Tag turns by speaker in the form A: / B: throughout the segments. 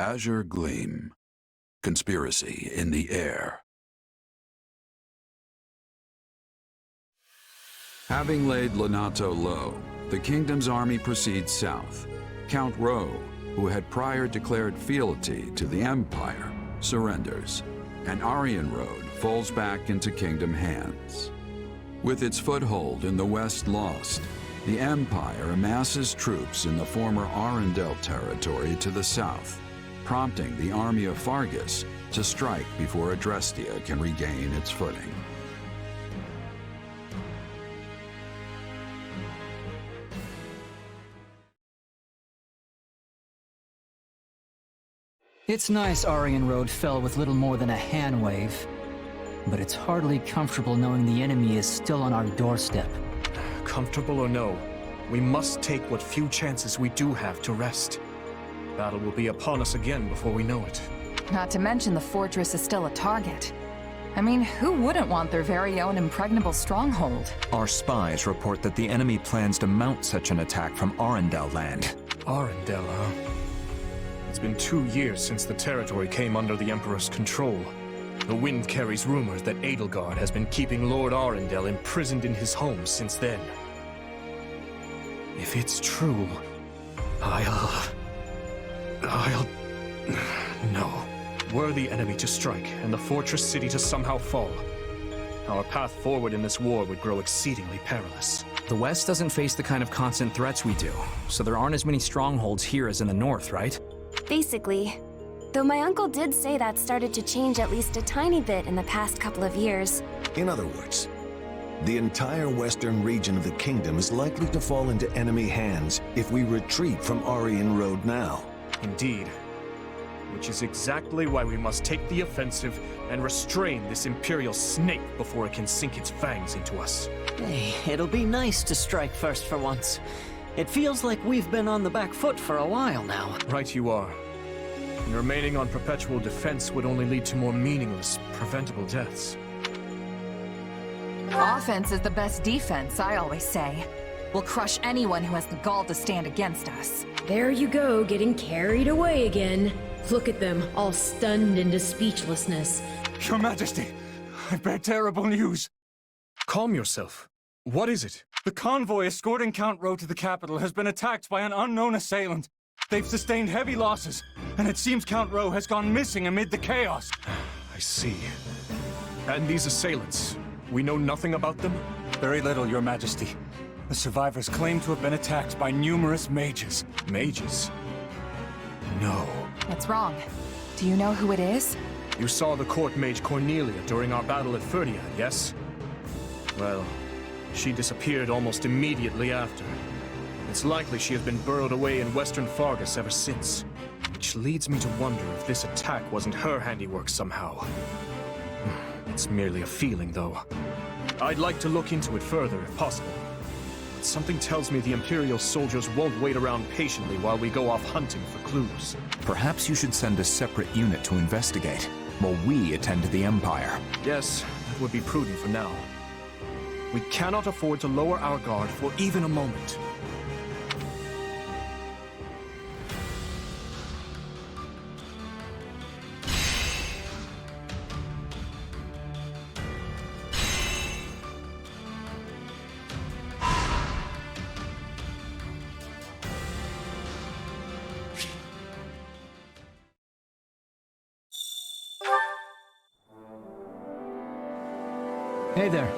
A: Azure Gleam. Conspiracy in the air. Having laid Lonato low, the kingdom's army proceeds south. Count Rowe, who had prior declared fealty to the Empire, surrenders, and Aryan Road falls back into kingdom hands. With its foothold in the west lost, the Empire amasses troops in the former Arundel territory to the south, prompting the army of Fargus to strike before Adrestia can regain its footing.
B: It's nice Aryan Road fell with little more than a hand wave, but it's hardly comfortable knowing the enemy is still on our doorstep.
C: Comfortable or no, we must take what few chances we do have to rest. Battle will be upon us again before we know it.
D: Not to mention the fortress is still a target. I mean, who wouldn't want their very own impregnable stronghold?
E: Our spies report that the enemy plans to mount such an attack from Arundel land.
C: Arundel, huh? It's been 2 years since the territory came under the Emperor's control. The wind carries rumors that Edelgard has been keeping Lord Arundel imprisoned in his home since then. If it's true, No. Were the enemy to strike, and the fortress city to somehow fall, our path forward in this war would grow exceedingly perilous.
B: The West doesn't face the kind of constant threats we do, so there aren't as many strongholds here as in the North, right?
F: Basically. Though my uncle did say that started to change at least a tiny bit in the past couple of years.
G: In other words, the entire western region of the kingdom is likely to fall into enemy hands if we retreat from Aryan Road now.
C: Indeed. Which is exactly why we must take the offensive and restrain this Imperial snake before it can sink its fangs into us.
H: Hey, it'll be nice to strike first for once. It feels like we've been on the back foot for a while now.
C: Right you are. And remaining on perpetual defense would only lead to more meaningless, preventable deaths.
D: Offense is the best defense, I always say. We'll crush anyone who has the gall to stand against us.
I: There you go, getting carried away again. Look at them, all stunned into speechlessness.
J: Your Majesty, I bear terrible news.
C: Calm yourself. What is it?
J: The convoy escorting Count Rowe to the capital has been attacked by an unknown assailant. They've sustained heavy losses, and it seems Count Rowe has gone missing amid the chaos.
C: I see. And these assailants, we know nothing about them?
J: Very little, Your Majesty. The survivors claim to have been attacked by numerous mages.
C: Mages? No.
D: What's wrong? Do you know who it is?
C: You saw the court mage Cornelia during our battle at Ferdiad, yes? Well, she disappeared almost immediately after. It's likely she has been burrowed away in western Fargus ever since. Which leads me to wonder if this attack wasn't her handiwork somehow. It's merely a feeling, though. I'd like to look into it further, if possible. But something tells me the Imperial soldiers won't wait around patiently while we go off hunting for clues.
E: Perhaps you should send a separate unit to investigate, while we attend to the Empire.
C: Yes, that would be prudent for now. We cannot afford to lower our guard for even a moment.
B: Hey there.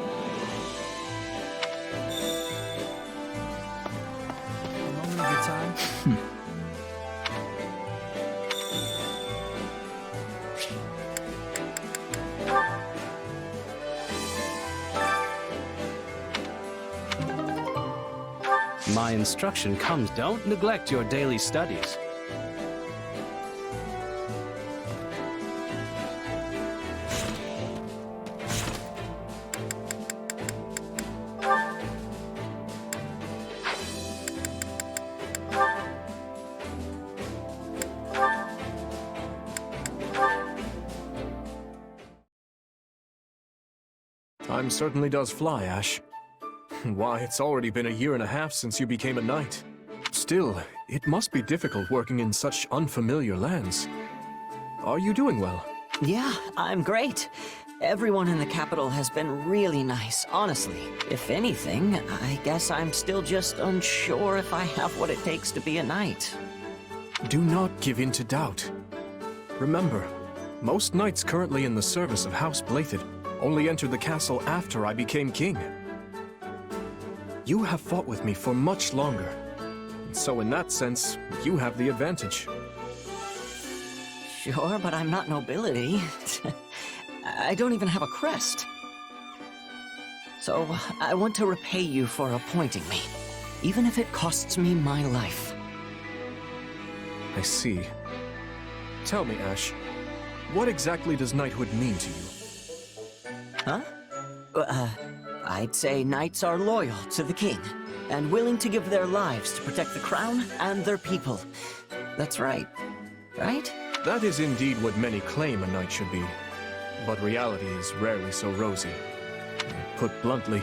B: A moment of your time?
K: My instruction comes, don't neglect your daily studies.
C: Time certainly does fly, Ashe. Why, it's already been 1.5 years since you became a knight. Still, It must be difficult working in such unfamiliar lands. Are you doing well?
H: Yeah, I'm great. Everyone in the capital has been really nice, honestly. If anything, I guess I'm still just unsure if I have what it takes to be a knight.
C: Do not give in to doubt. Remember, most knights currently in the service of House Byleth only entered the castle after I became king. You have fought with me for much longer, and so in that sense, you have the advantage.
H: Sure, but I'm not nobility. I don't even have a crest. So, I want to repay you for appointing me, even if it costs me my life.
C: I see. Tell me, Ashe, what exactly does knighthood mean to you?
H: Huh? I'd say knights are loyal to the king, and willing to give their lives to protect the crown and their people. That's right. Right?
C: That is indeed what many claim a knight should be. But reality is rarely so rosy. Put bluntly,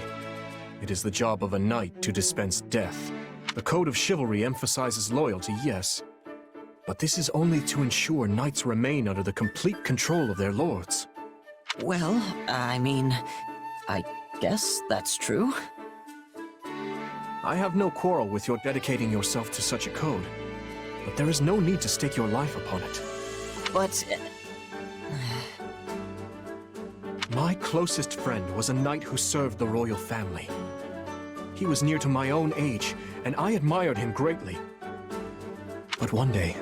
C: it is the job of a knight to dispense death. The code of chivalry emphasizes loyalty, yes, but this is only to ensure knights remain under the complete control of their lords.
H: Well, I mean, I guess that's true.
C: I have no quarrel with your dedicating yourself to such a code, but there is no need to stake your life upon it.
H: But...
C: My closest friend was a knight who served the royal family. He was near to my own age, and I admired him greatly. But one day,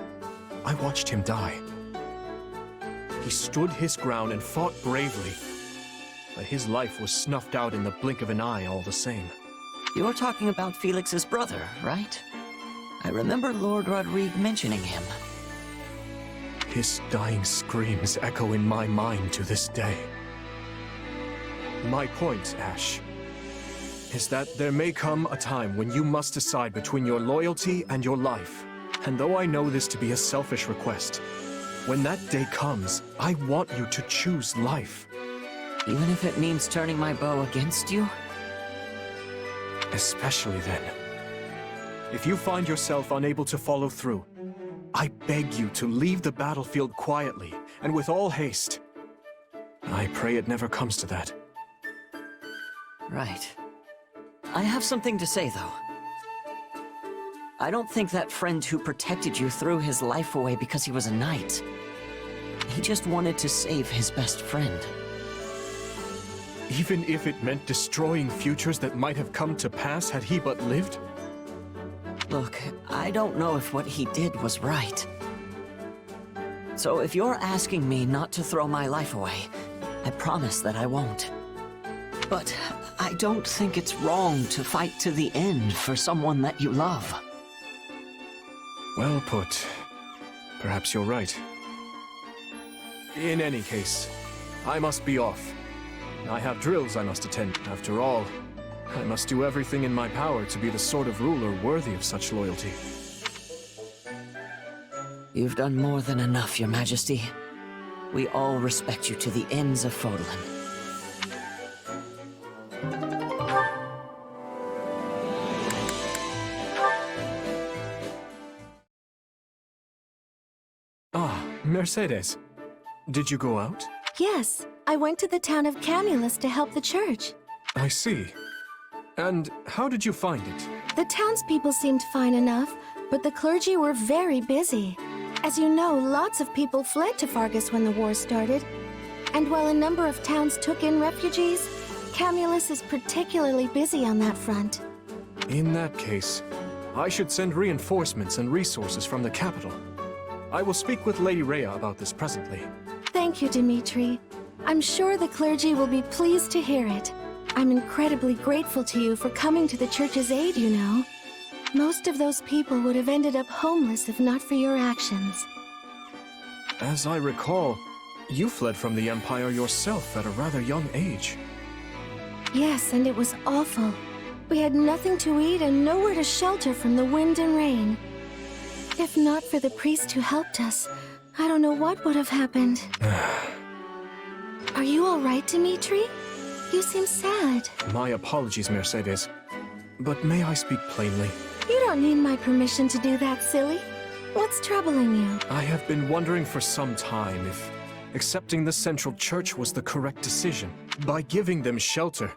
C: I watched him die. He stood his ground and fought bravely, but his life was snuffed out in the blink of an eye all the same.
H: You're talking about Felix's brother, right? I remember Lord Rodrigue mentioning him.
C: His dying screams echo in my mind to this day. My point, Ashe, is that there may come a time when you must decide between your loyalty and your life. And though I know this to be a selfish request, when that day comes, I want you to choose life.
H: Even if it means turning my bow against you?
C: Especially then. If you find yourself unable to follow through, I beg you to leave the battlefield quietly and with all haste. I pray it never comes to that.
H: Right. I have something to say, though. I don't think that friend who protected you threw his life away because he was a knight. He just wanted to save his best friend.
C: Even if it meant destroying futures that might have come to pass had he but lived?
H: Look, I don't know if what he did was right. So if you're asking me not to throw my life away, I promise that I won't. But I don't think it's wrong to fight to the end for someone that you love.
C: Well put. Perhaps you're right. In any case, I must be off. I have drills I must attend. After all, I must do everything in my power to be the sort of ruler worthy of such loyalty.
H: You've done more than enough, Your Majesty. We all respect you to the ends of Fodlan.
C: Ah, Mercedes. Did you go out?
L: Yes, I went to the town of Camulus to help the church.
C: I see. And how did you find it?
L: The townspeople seemed fine enough, but the clergy were very busy. As you know, lots of people fled to Fargus when the war started. And while a number of towns took in refugees, Camulus is particularly busy on that front.
C: In that case, I should send reinforcements and resources from the capital. I will speak with Lady Rhea about this presently.
L: Thank you, Dimitri. I'm sure the clergy will be pleased to hear it. I'm incredibly grateful to you for coming to the church's aid, you know. Most of those people would have ended up homeless if not for your actions.
C: As I recall, you fled from the Empire yourself at a rather young age.
L: Yes, and it was awful. We had nothing to eat and nowhere to shelter from the wind and rain. If not for the priest who helped us, I don't know what would have happened. Are you all right, Dimitri? You seem sad.
C: My apologies, Mercedes. But may I speak plainly?
L: You don't need my permission to do that, silly. What's troubling you?
C: I have been wondering for some time if accepting the Central Church was the correct decision. By giving them shelter,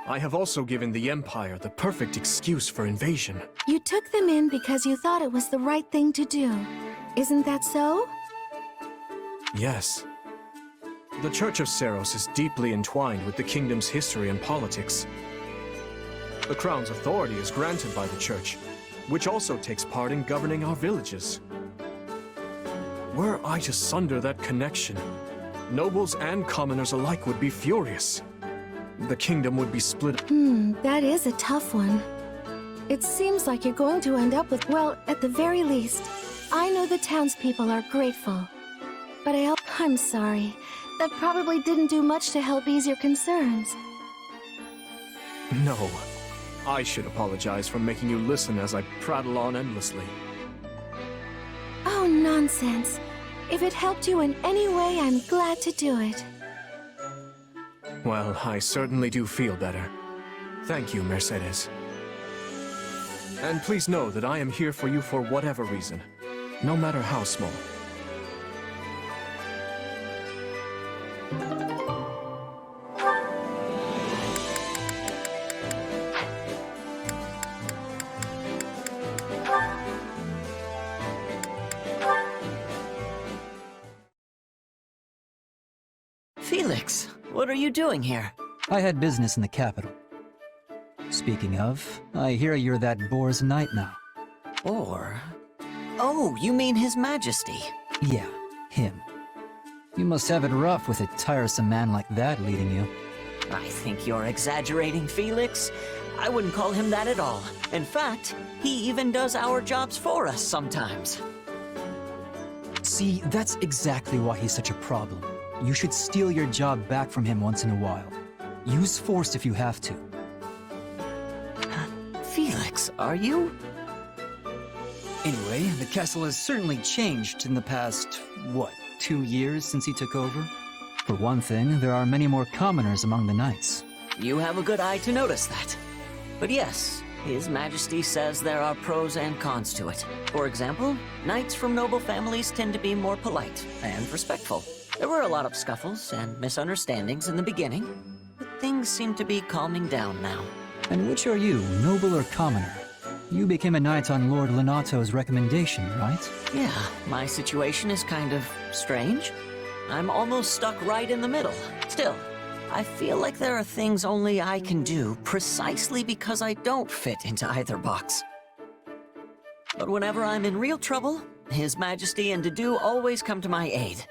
C: I have also given the Empire the perfect excuse for invasion.
L: You took them in because you thought it was the right thing to do. Isn't that so?
C: Yes. The Church of Seiros is deeply entwined with the kingdom's history and politics. The Crown's authority is granted by the Church, which also takes part in governing our villages. Were I to sunder that connection, nobles and commoners alike would be furious. The kingdom would be split.
L: That is a tough one. It seems like you're going to end up with, well, at the very least, I know the townspeople are grateful. But I'm sorry. That probably didn't do much to help ease your concerns.
C: No. I should apologize for making you listen as I prattle on endlessly.
L: Oh, nonsense. If it helped you in any way, I'm glad to do it.
C: Well, I certainly do feel better. Thank you, Mercedes. And please know that I am here for you for whatever reason, no matter how small.
H: Felix, what are you doing here?
B: I had business in the capital. Speaking of, I hear you're that boar's knight now.
H: Or... Oh, you mean His Majesty?
B: Yeah, him. You must have it rough with a tiresome man like that leading you.
H: I think you're exaggerating, Felix. I wouldn't call him that at all. In fact, he even does our jobs for us sometimes.
B: See, that's exactly why he's such a problem. You should steal your job back from him once in a while. Use force if you have to.
H: Felix, are you?
B: Anyway, the castle has certainly changed in the past, what, 2 years since he took over? For one thing, there are many more commoners among the knights.
H: You have a good eye to notice that. But yes, His Majesty says there are pros and cons to it. For example, knights from noble families tend to be more polite and respectful. There were a lot of scuffles and misunderstandings in the beginning, but things seem to be calming down now.
B: And which are you, noble or commoner? You became a knight on Lord Lonato's recommendation, right?
H: Yeah, my situation is kind of strange. I'm almost stuck right in the middle. Still, I feel like there are things only I can do precisely because I don't fit into either box. But whenever I'm in real trouble, His Majesty and Dedue always come to my aid.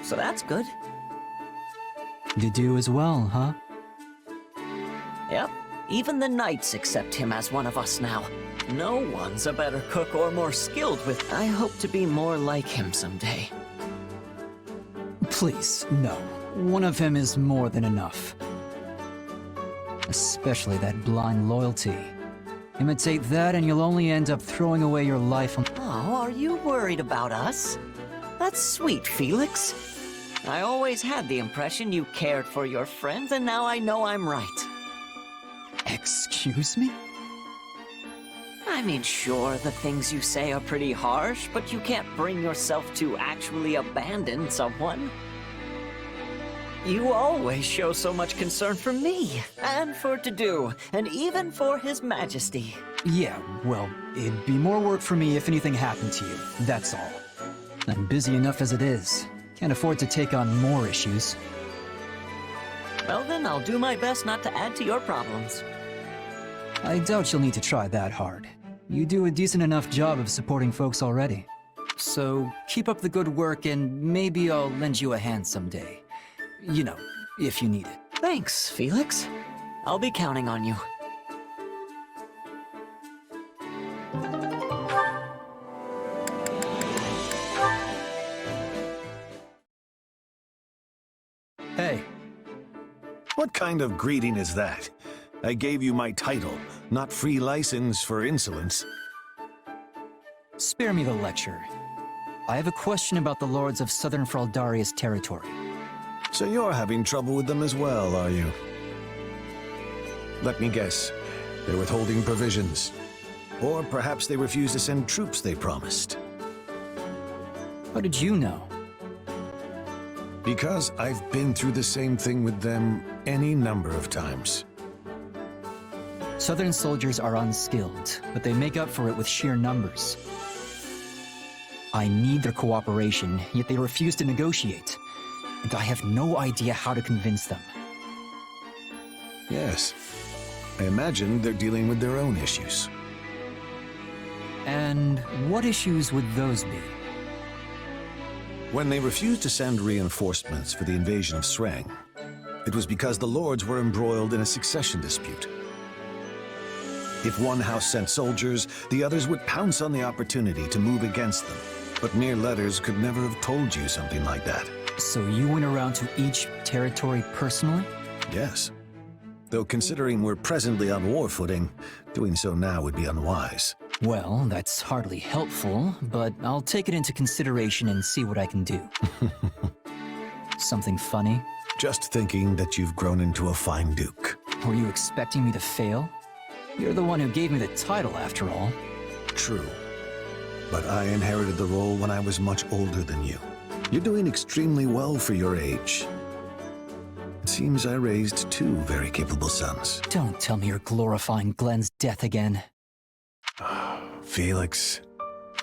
H: So that's good.
B: Dedue as well, huh?
H: Yep. Even the knights accept him as one of us now. No one's a better cook or more skilled with... I hope to be more like him someday.
B: Please, no. One of him is more than enough. Especially that blind loyalty. Imitate that and you'll only end up throwing away your life on...
H: Oh, are you worried about us? That's sweet, Felix. I always had the impression you cared for your friends, and now I know I'm right.
B: Excuse me?
H: I mean, sure, the things you say are pretty harsh, but you can't bring yourself to actually abandon someone. You always show so much concern for me, and for Dedue, and even for His Majesty.
B: Yeah, well, it'd be more work for me if anything happened to you, that's all. I'm busy enough as it is. Can't afford to take on more issues.
H: Well then, I'll do my best not to add to your problems.
B: I doubt you'll need to try that hard. You do a decent enough job of supporting folks already. So, keep up the good work and maybe I'll lend you a hand someday. You know, if you need it.
H: Thanks, Felix. I'll be counting on you.
B: Hey.
G: What kind of greeting is that? I gave you my title, not free license for insolence.
B: Spare me the lecture. I have a question about the lords of Southern Fraldaria's territory.
G: So you're having trouble with them as well, are you? Let me guess. They're withholding provisions. Or perhaps they refused to send troops they promised.
B: How did you know?
G: Because I've been through the same thing with them any number of times.
B: Southern soldiers are unskilled, but they make up for it with sheer numbers. I need their cooperation, yet they refuse to negotiate. And I have no idea how to convince them.
G: Yes. I imagine they're dealing with their own issues.
B: And what issues would those be?
G: When they refused to send reinforcements for the invasion of Sreng, it was because the lords were embroiled in a succession dispute. If one house sent soldiers, the others would pounce on the opportunity to move against them. But mere letters could never have told you something like that.
B: So you went around to each territory personally?
G: Yes. Though considering we're presently on war footing, doing so now would be unwise.
B: Well, that's hardly helpful, but I'll take it into consideration and see what I can do. Something funny?
G: Just thinking that you've grown into a fine duke.
B: Were you expecting me to fail? You're the one who gave me the title, after all.
G: True. But I inherited the role when I was much older than you. You're doing extremely well for your age. It seems I raised two very capable sons.
B: Don't tell me you're glorifying Glenn's death again.
G: Felix.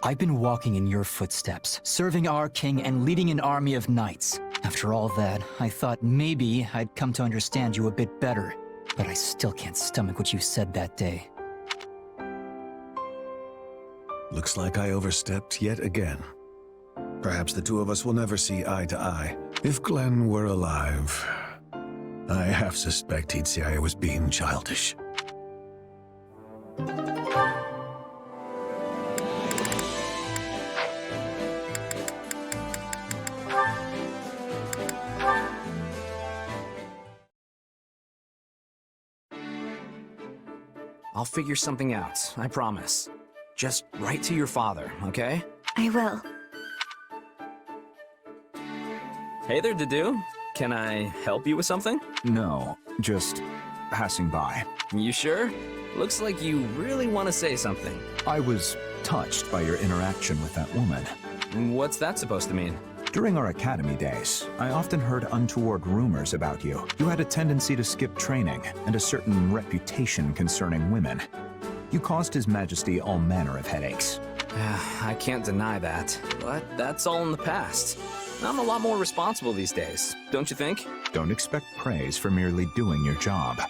B: I've been walking in your footsteps, serving our king and leading an army of knights. After all that, I thought maybe I'd come to understand you a bit better. But I still can't stomach what you said that day.
G: Looks like I overstepped yet again. Perhaps the two of us will never see eye to eye. If Glenn were alive, I half suspect he'd say I was being childish.
M: I'll figure something out, I promise. Just write to your father, okay?
F: I will.
M: Hey there, Dedue. Can I help you with something?
E: No, just passing by.
M: You sure? Looks like you really want to say something.
E: I was touched by your interaction with that woman.
M: What's that supposed to mean?
E: During our academy days, I often heard untoward rumors about you. You had a tendency to skip training, and a certain reputation concerning women. You caused His Majesty all manner of headaches.
M: I can't deny that, but that's all in the past. I'm a lot more responsible these days, don't you think?
E: Don't expect praise for merely doing your job.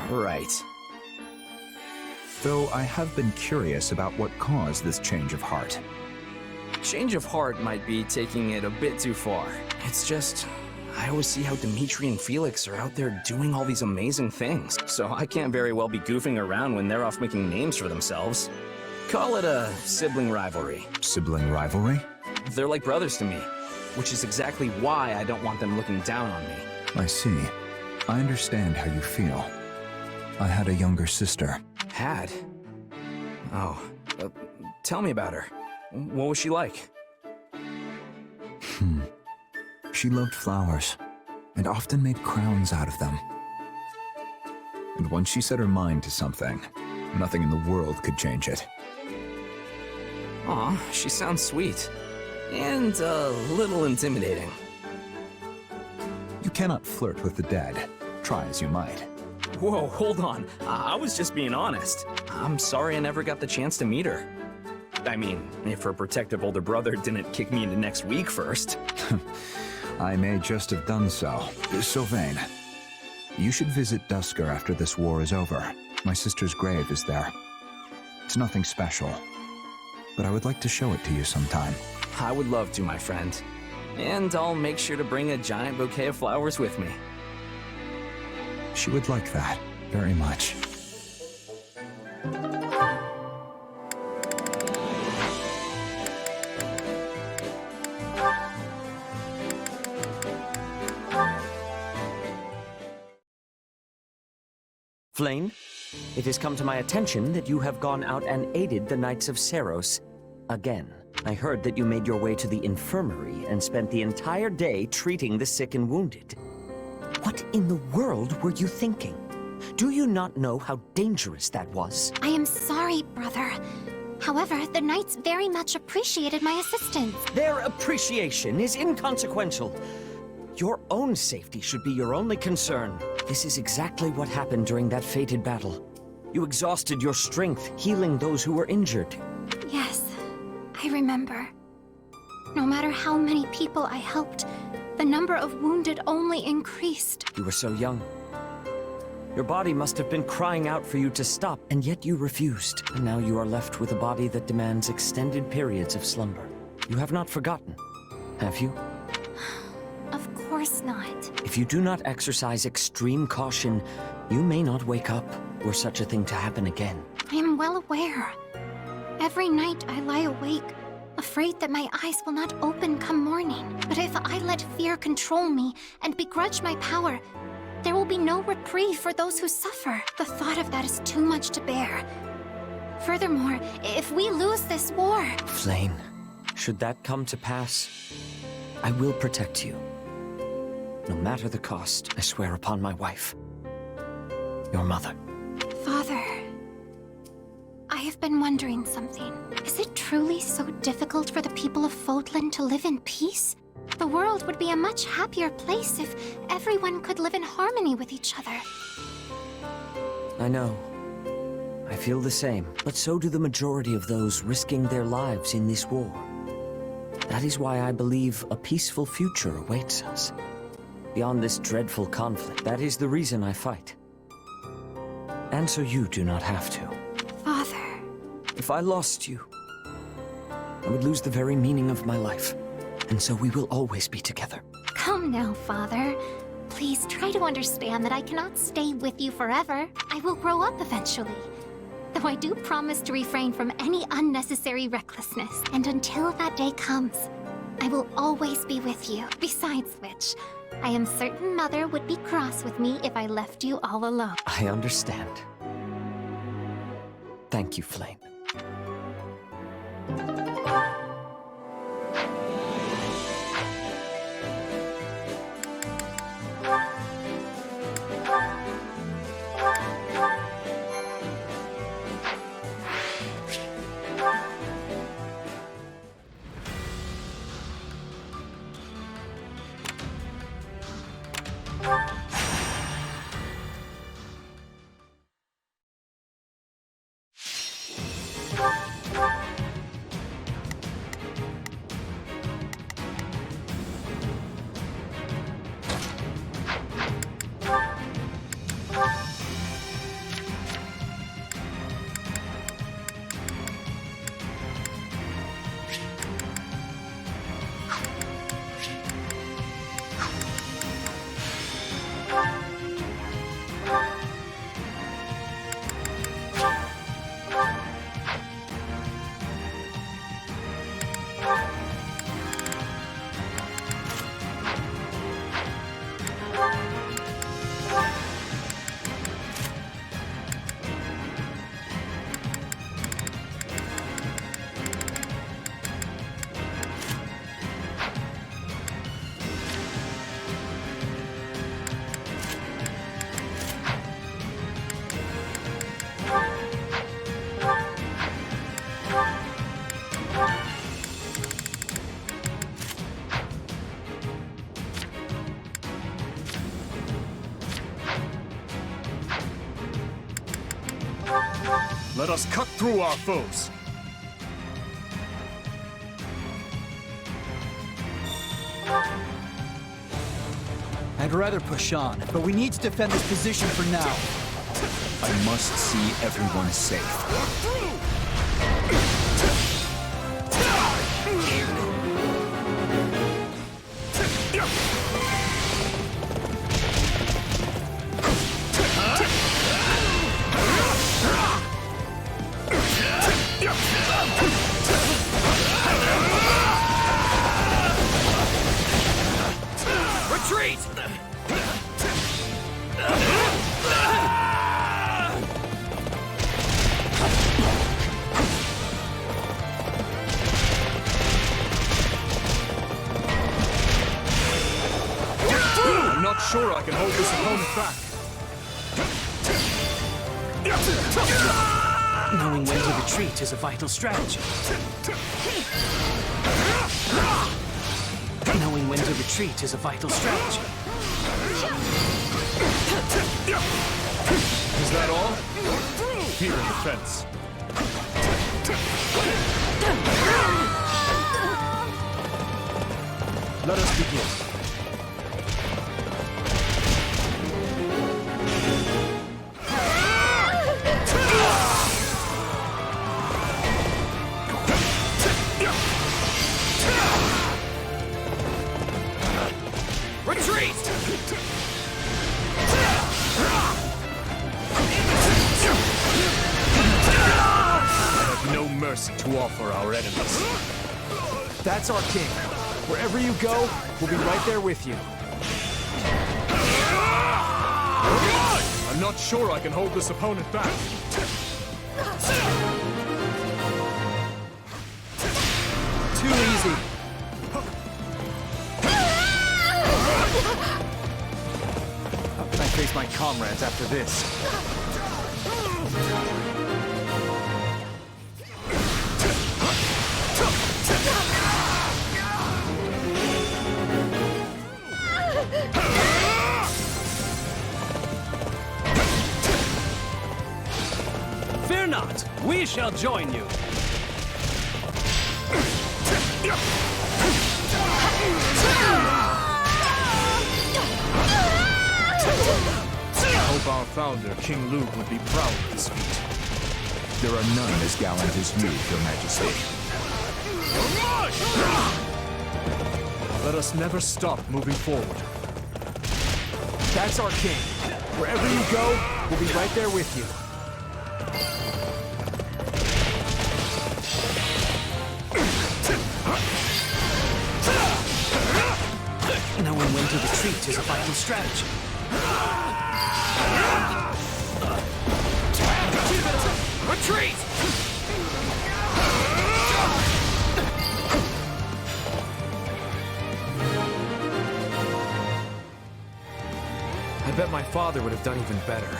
M: Right.
E: Though I have been curious about what caused this change of heart.
M: Change of heart might be taking it a bit too far. It's just, I always see how Dimitri and Felix are out there doing all these amazing things, so I can't very well be goofing around when they're off making names for themselves. Call it a sibling rivalry.
E: Sibling rivalry?
M: They're like brothers to me, which is exactly why I don't want them looking down on me.
E: I see. I understand how you feel. I had a younger sister.
M: Had? Oh, tell me about her. What was she like?
E: She loved flowers, and often made crowns out of them. And once she set her mind to something, nothing in the world could change it.
M: Aw, she sounds sweet. And a little intimidating.
E: You cannot flirt with the dead, try as you might.
M: Whoa, hold on. I was just being honest. I'm sorry I never got the chance to meet her. I mean, if her protective older brother didn't kick me into next week first.
E: I may just have done so. Sylvain, you should visit Duscur after this war is over. My sister's grave is there. It's nothing special, but I would like to show it to you sometime.
M: I would love to, my friend. And I'll make sure to bring a giant bouquet of flowers with me.
E: She would like that very much.
H: Flayn, it has come to my attention that you have gone out and aided the Knights of Seiros again. I heard that you made your way to the infirmary and spent the entire day treating the sick and wounded. What in the world were you thinking? Do you not know how dangerous that was?
L: I am sorry, brother. However, the knights very much appreciated my assistance.
H: Their appreciation is inconsequential. Your own safety should be your only concern. This is exactly what happened during that fated battle. You exhausted your strength, healing those who were injured.
L: Yes, I remember. No matter how many people I helped, the number of wounded only increased.
H: You were so young. Your body must have been crying out for you to stop, and yet you refused. And now you are left with a body that demands extended periods of slumber. You have not forgotten, have you?
L: Of course not.
H: If you do not exercise extreme caution, you may not wake up, were such a thing to happen again.
L: I am well aware. Every night I lie awake, afraid that my eyes will not open come morning. But if I let fear control me and begrudge my power, there will be no reprieve for those who suffer. The thought of that is too much to bear. Furthermore, if we lose this war...
H: Flayn, should that come to pass, I will protect you. No matter the cost, I swear upon my wife. Your mother.
L: Father, I have been wondering something. Is it truly so difficult for the people of Fodlan to live in peace? The world would be a much happier place if everyone could live in harmony with each other.
H: I know. I feel the same, but so do the majority of those risking their lives in this war. That is why I believe a peaceful future awaits us. Beyond this dreadful conflict, that is the reason I fight. And so you do not have to.
L: Father...
H: If I lost you, I would lose the very meaning of my life. And so we will always be together.
L: Come now, Father. Please try to understand that I cannot stay with you forever. I will grow up eventually. Though I do promise to refrain from any unnecessary recklessness. And until that day comes, I will always be with you. Besides which, I am certain Mother would be cross with me if I left you all alone.
H: I understand. Thank you, Flayn.
C: Let us cut through our foes.
B: I'd rather push on, but we need to defend this position for now.
E: I must see everyone safe.
C: Retreat! I'm not sure I can hold this opponent back.
K: Knowing when to retreat is a vital strategy. Knowing when to retreat is a vital strategy.
C: Is that all? Here in the fence. Let us begin.
M: Retreat!
C: I have no mercy to offer our enemies.
N: That's our king. Wherever you go, we'll be right there with you.
C: I'm not sure I can hold this opponent back.
N: Too easy. How can I face my comrades after this?
K: Fear not, we shall join you.
C: I hope our founder, King Luke, would be proud of this feat.
E: There are none as gallant as you, Your Majesty.
C: Let us never stop moving forward.
N: That's our king. Wherever you go, we'll be right there with you.
K: Knowing when to retreat is a vital strategy.
M: Retreat!
N: I bet my father would have done even better.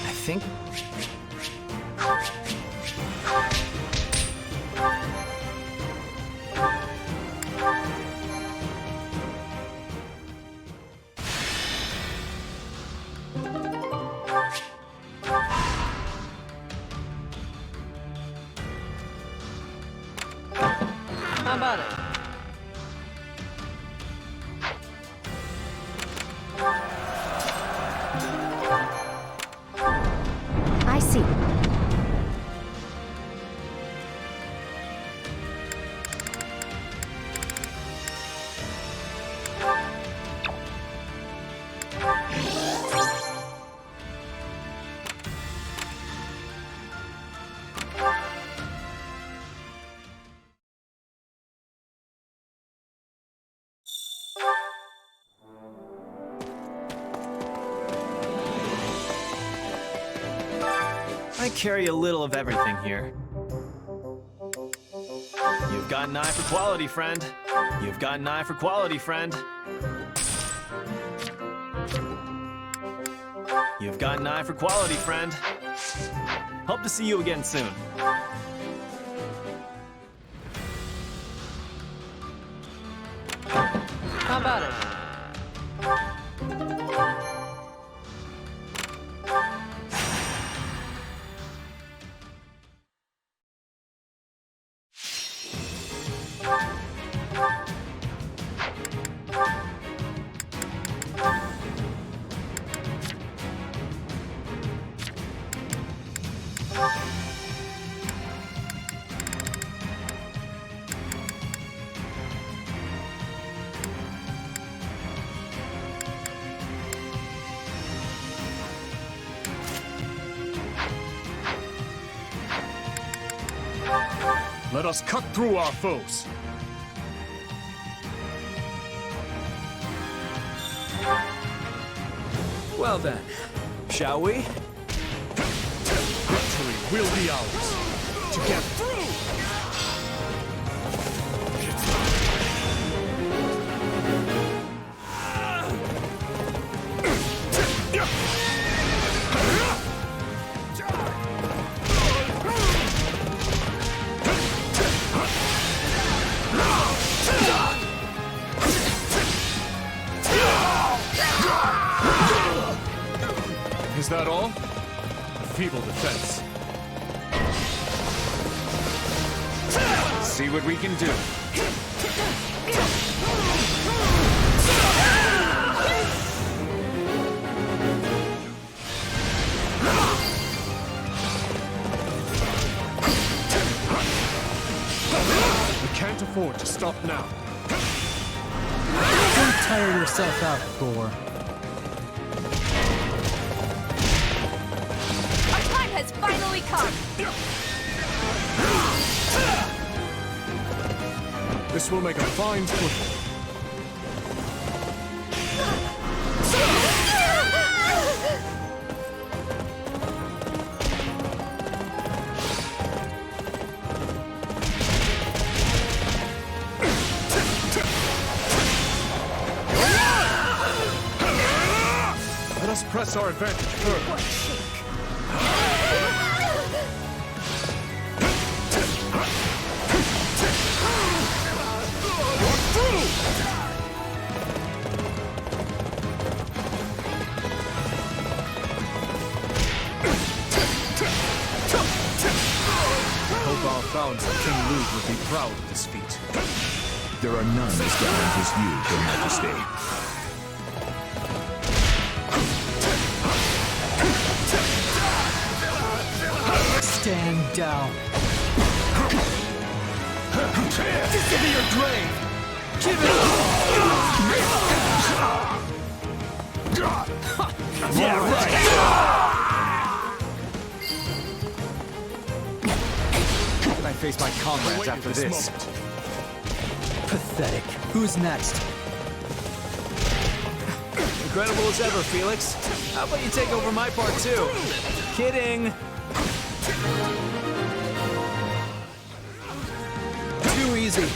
K: I think...
H: How about it?
F: I see.
N: I carry a little of everything here. You've got an eye for quality, friend. You've got an eye for quality, friend. You've got an eye for quality, friend. Hope to see you again soon.
H: How about it?
C: Let us cut through our foes.
N: Well then, shall we?
C: Victory will be ours. Together. Is that all? A feeble defense.
J: See what we can do.
C: We can't afford to stop now.
B: Don't tire yourself out, Thor.
F: Our time has finally come!
C: This will make a fine foothold. Let us press our advantage further. Founds that King Lude would be proud of this feat.
E: There are none as gallant as you, Your Majesty.
B: Stand down.
C: This will be your grave! Give it up! Yeah, right!
N: I face my comrades after this.
B: Pathetic. Who's next?
N: Incredible as ever, Felix. How about you take over my part too? Kidding.
B: Too easy.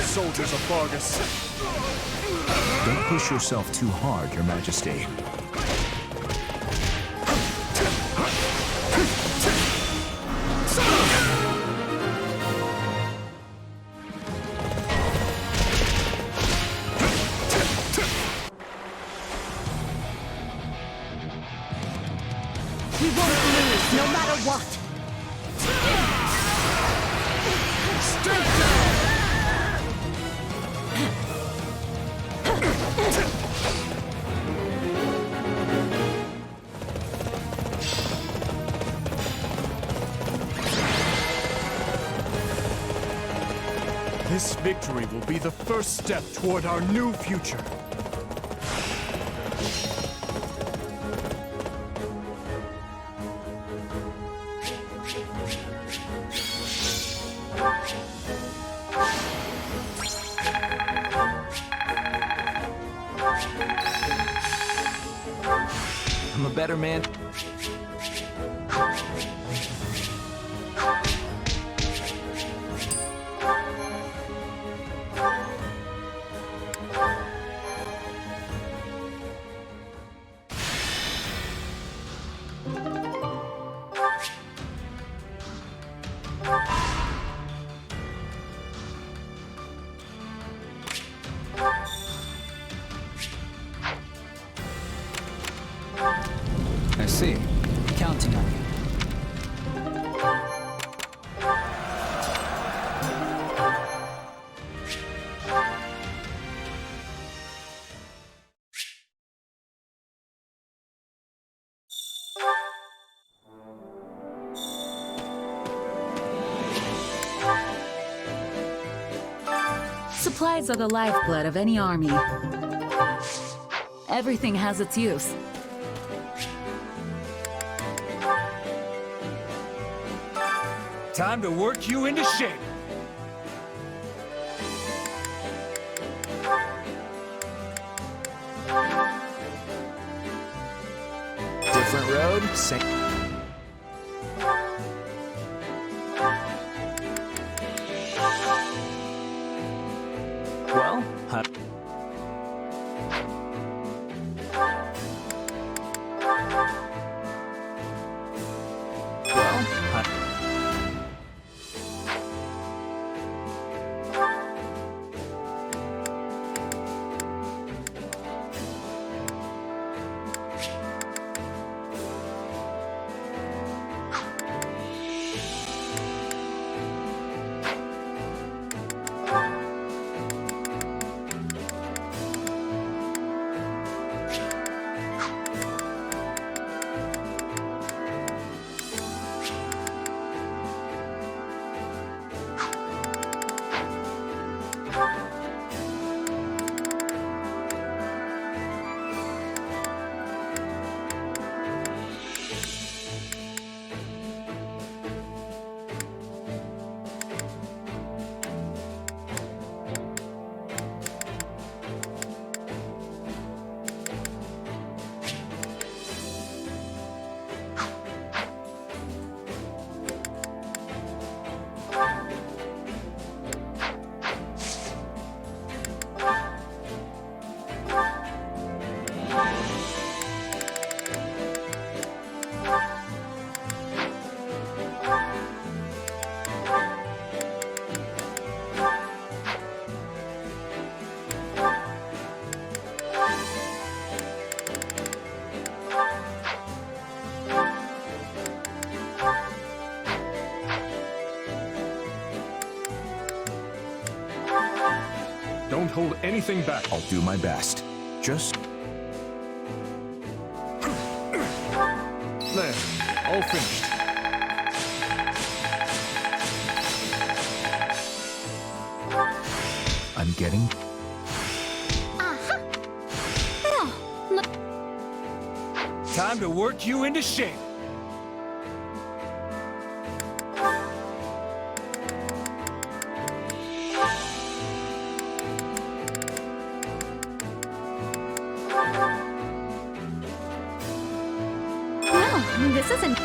C: Soldiers of Vargas.
E: Don't push yourself too hard, Your Majesty.
L: We won't lose, no matter what!
C: This victory will be the first step toward our new future.
N: I'm a better man.
B: done.
O: Supplies are the lifeblood of any army. Everything has its use.
J: Time to work you into shape.
N: Different road, same.
K: Well,
C: Don't hold anything back.
E: I'll do my best. Just...
C: There, all finished.
E: I'm getting...
J: Time to work you into shape.
L: No, this isn't...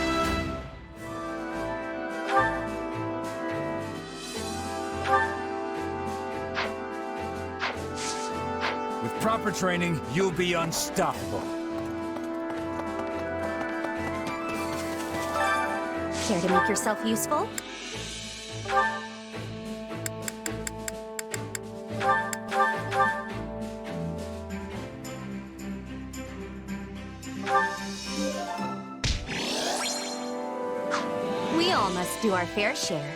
J: With proper training, you'll be unstoppable.
F: Care to make yourself useful? We all must do our fair share.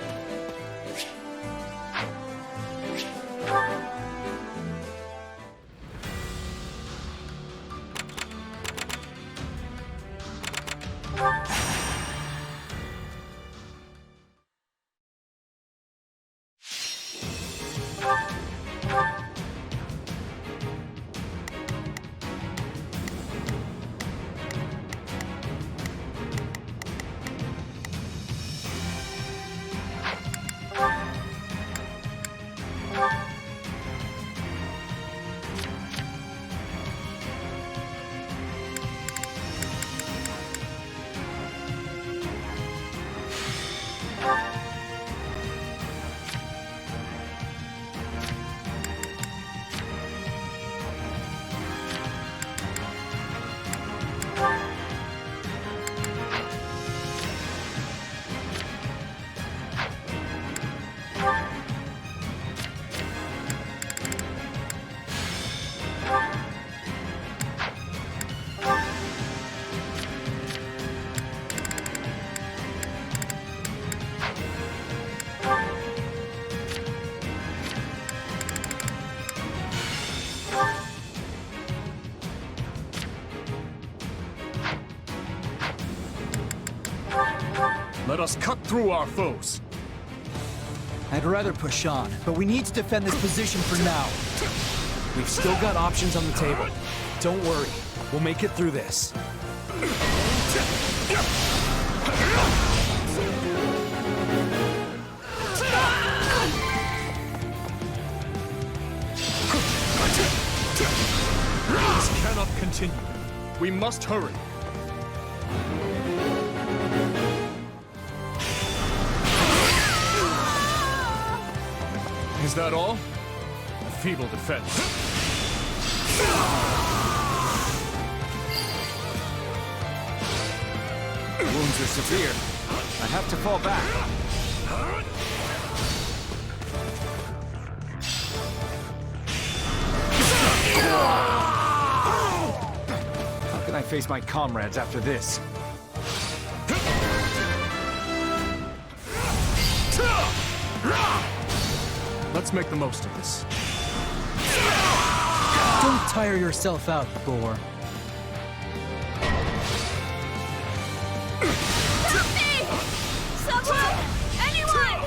C: Let us cut through our foes.
B: I'd rather push on, but we need to defend this position for now.
N: We've still got options on the table. Don't worry, we'll make it through this.
C: This cannot continue. We must hurry. Is that all? A feeble defense.
J: Wounds are severe. I have to fall back. How can I face my comrades after this?
C: Let's make the most of this.
B: Don't tire yourself out, Boar.
L: Someone! Anyone!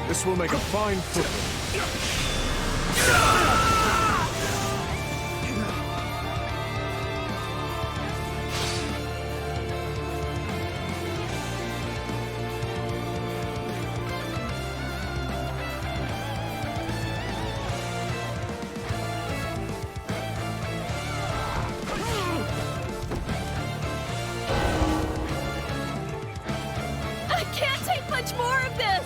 C: This will make a fine football.
L: I can't take much more of this!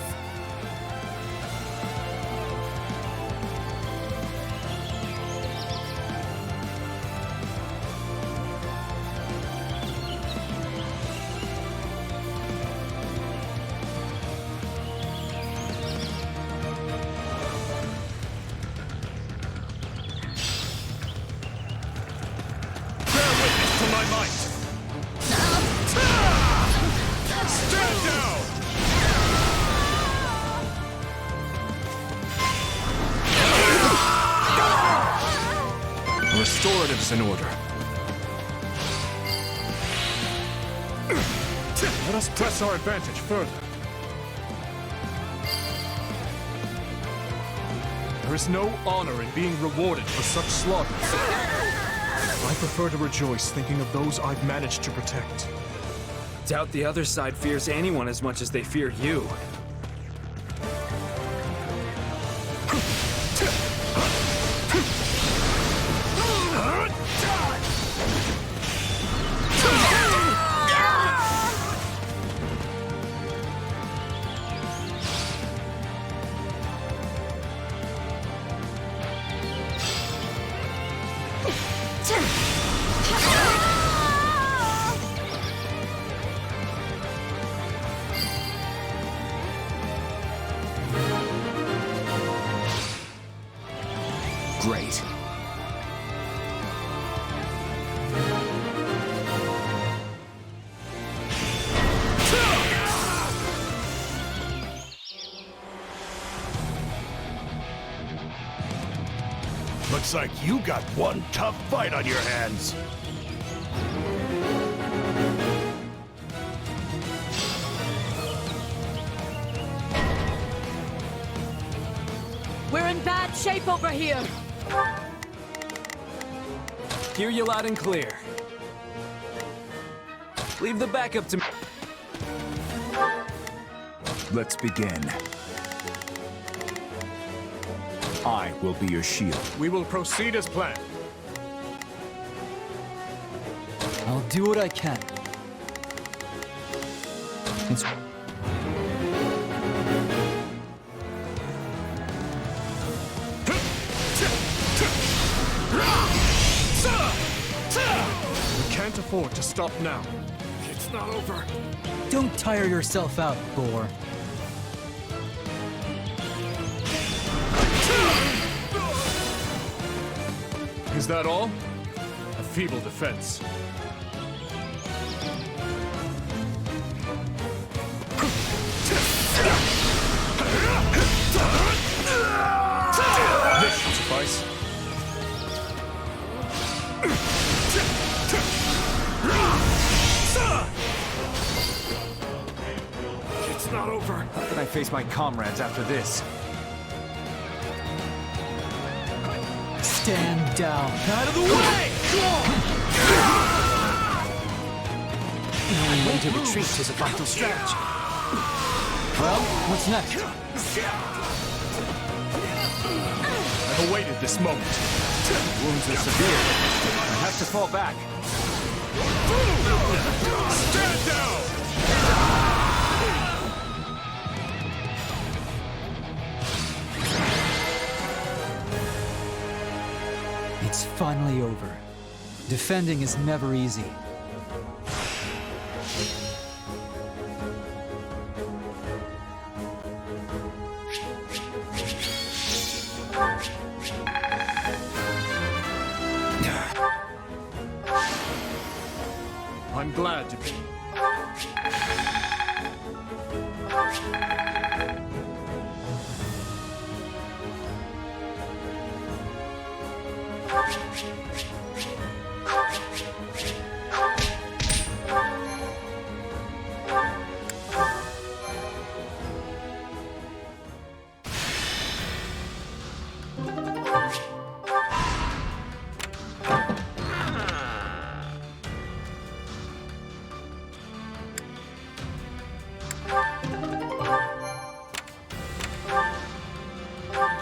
C: To my might! Stand down! A restorative's in order. Let us press our advantage further. There is no honor in being rewarded for such slaughters. I prefer to rejoice thinking of those I've managed to protect.
J: Doubt the other side fears anyone as much as they fear you.
E: Great.
P: Looks like you got one tough fight on your hands.
I: We're in bad shape over here.
J: Hear you loud and clear. Leave the backup to me.
E: Let's begin. I will be your shield.
C: We will proceed as planned.
B: I'll do what I can. It's...
C: We can't afford to stop now.
J: It's not over.
B: Don't tire yourself out, Boar.
C: Is that all? A feeble defense. This should suffice.
N: not over. How can I face my comrades after this?
B: Stand down.
N: Out of the way!
B: Knowing when to retreat is a vital strategy. Well, what's next?
C: I've awaited this moment.
N: Wounds are severe. I have to fall back.
P: Stand down!
B: It's finally over. Defending is never easy.
C: I'm glad to be.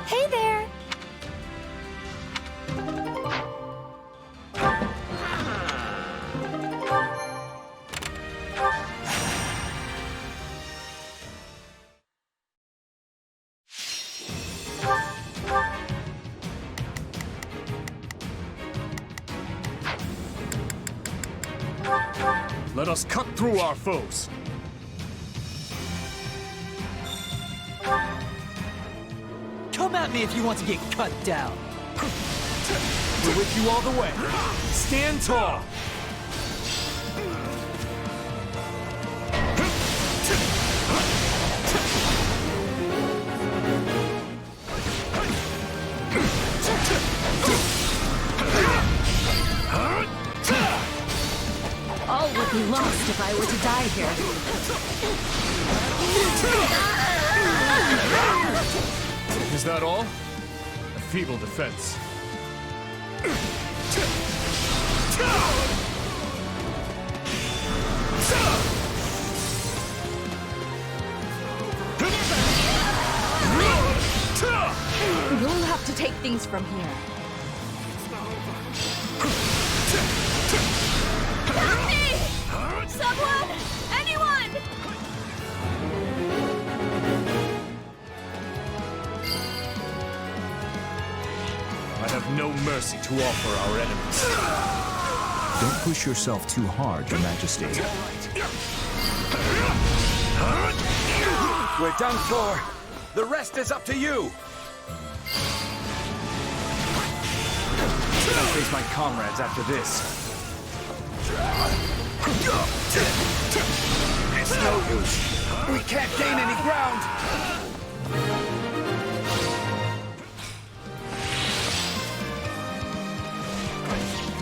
L: Hey there!
C: Let us cut through our foes.
B: Come at me if you want to get cut down.
N: We're with you all the way. Stand tall.
O: All would be lost if I were to die here.
C: Is that all? A feeble defense.
O: We'll have to take things from here.
L: Help me! Someone! Anyone!
C: I have no mercy to offer our enemies.
E: Don't push yourself too hard, Your Majesty.
N: We're done for. The rest is up to you. I'll face my comrades after this. It's no use. We can't gain any ground.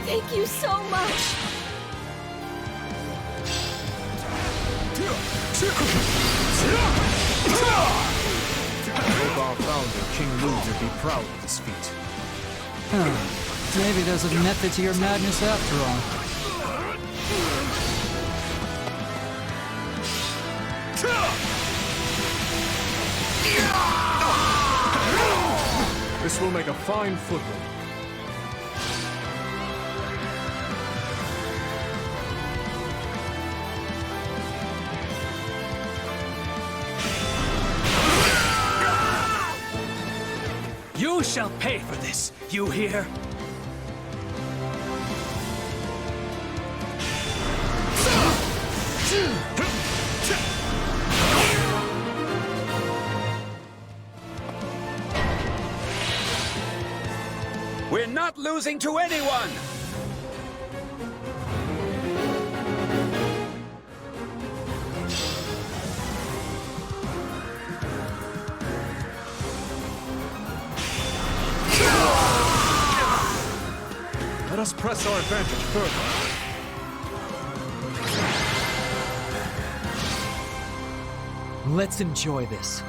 L: Thank you so much!
C: I hope our founder, King Luther, be proud of this feat.
B: Maybe there's a method to your madness after all.
C: This will make a fine foothold.
K: You shall pay for this, you hear? We're not losing to anyone!
C: Let us press our advantage further.
B: Let's enjoy this.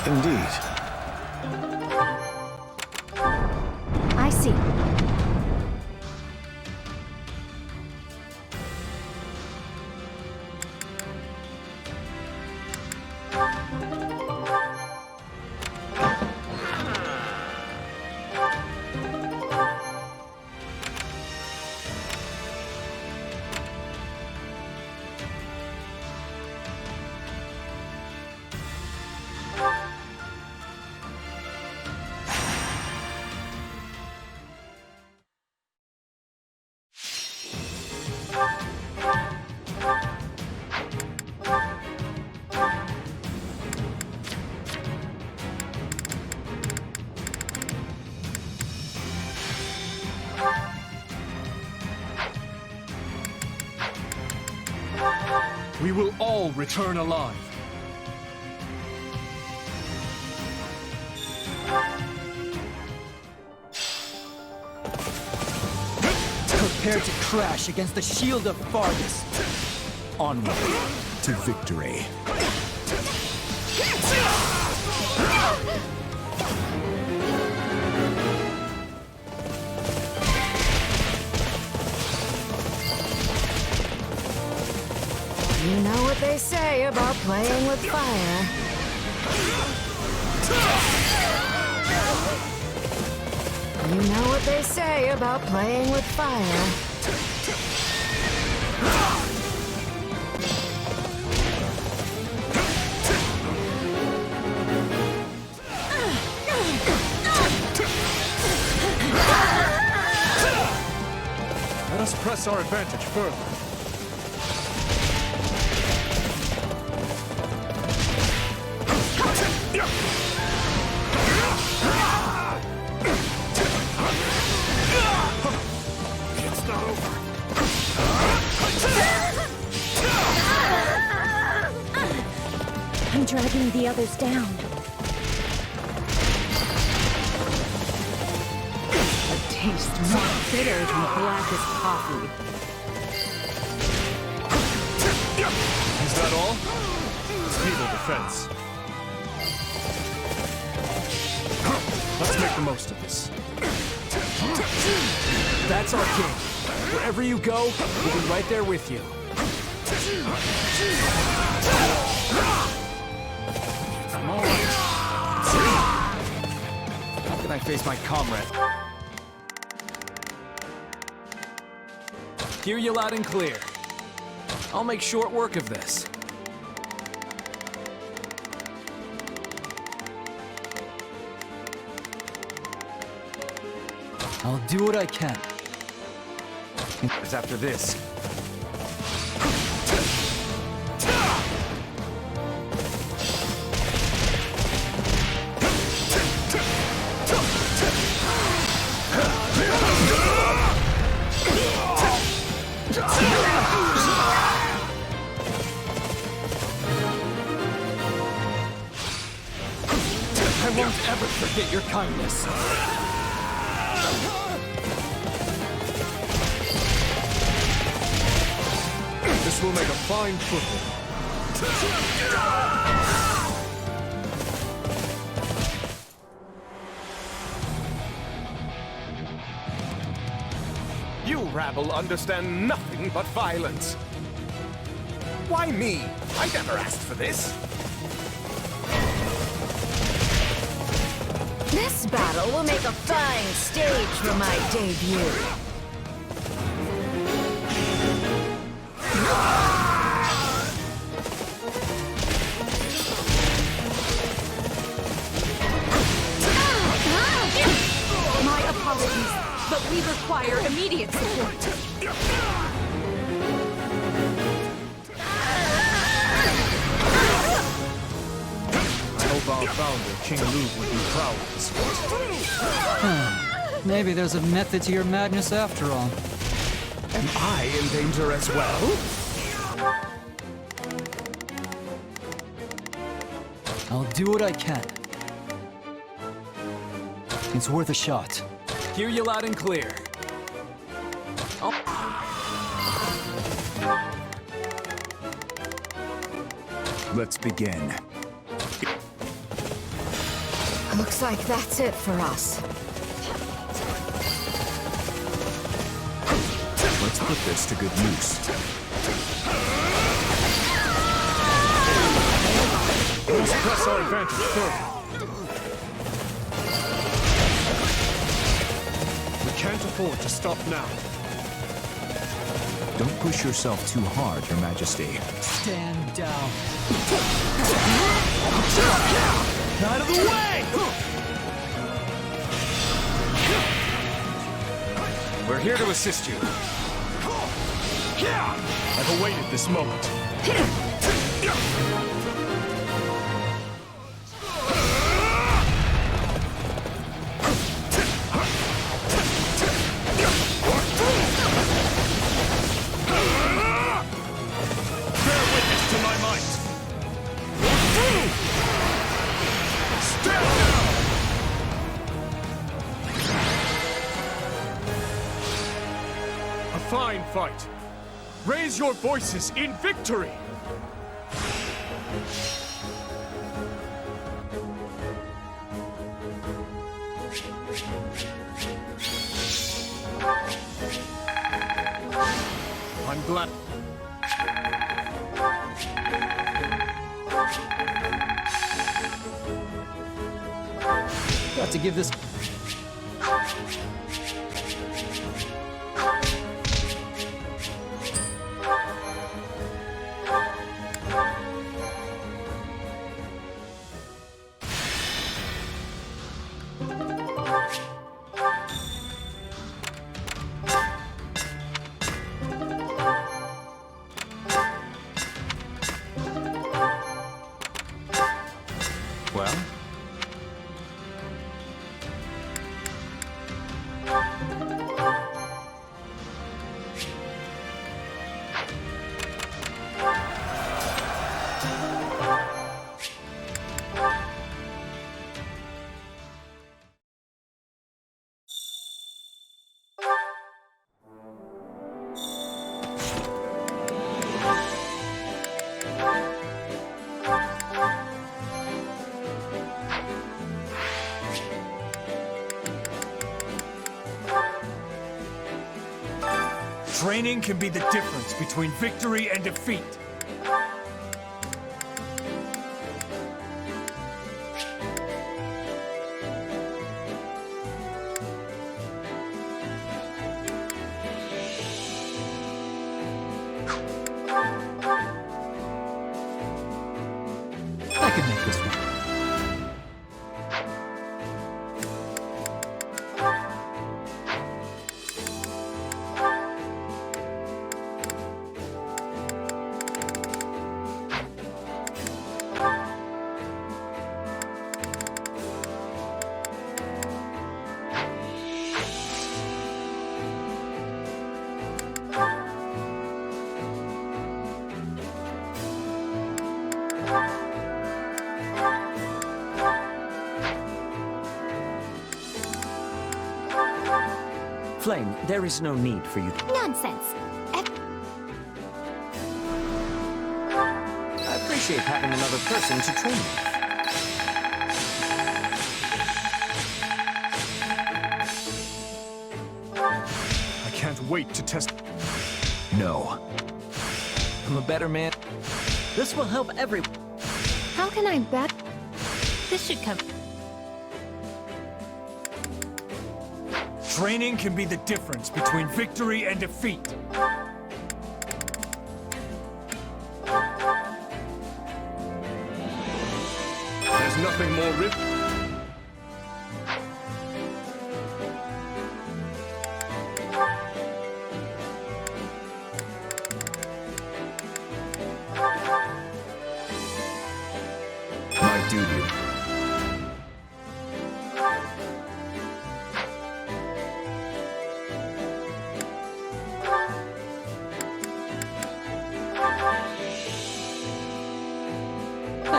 G: Indeed.
L: I see.
C: We will all return alive.
B: Prepare to crash against the shield of Fargus.
E: Onward to victory.
O: You know what they say about playing with fire. You know what they say about playing with fire.
C: Let us press our advantage further. It's not over.
L: I'm dragging the others down.
O: A taste more bitter than blackest coffee.
C: Is that all? Feeble defense. Let's make the most of this.
N: That's our king. Wherever you go, we'll be right there with you. I'm all right. How can I face my comrade? Hear you loud and clear. I'll make short work of this.
B: I'll do what I can.
N: It's after this.
B: I won't ever forget your kindness.
C: This will make a fine football.
N: You rabble understand nothing but violence. Why me? I never asked for this.
O: This battle will make a fine stage for my debut.
L: My apologies, but
Q: We require immediate support.
C: I hope our founder, King Lu, would be proud of this feat.
B: Maybe there's a method to your madness after all.
N: Am I in danger as well?
B: I'll do what I can. It's worth a shot.
M: Hear you loud and clear.
E: Let's begin.
O: Looks like that's it for us.
E: Let's put this to good use.
C: Let's press our advantage further. We can't afford to stop now.
E: Don't push yourself too hard, Your Majesty.
B: Stand down.
N: Out of the way!
C: We're here to assist you. I've awaited this moment. Bear witness to my might. Stand down! A fine fight. Raise your voices in victory! I'm glad.
B: Got to give this...
C: Well? Training can be the difference between victory and defeat.
B: I can make this one.
H: Flayn, there is no need for you to...
F: Nonsense.
H: I appreciate having another person to train with.
C: I can't wait to test...
E: No.
M: I'm a better man.
H: This will help every...
L: How can I bet?
Q: This should come.
C: Training can be the difference between victory and defeat. There's nothing more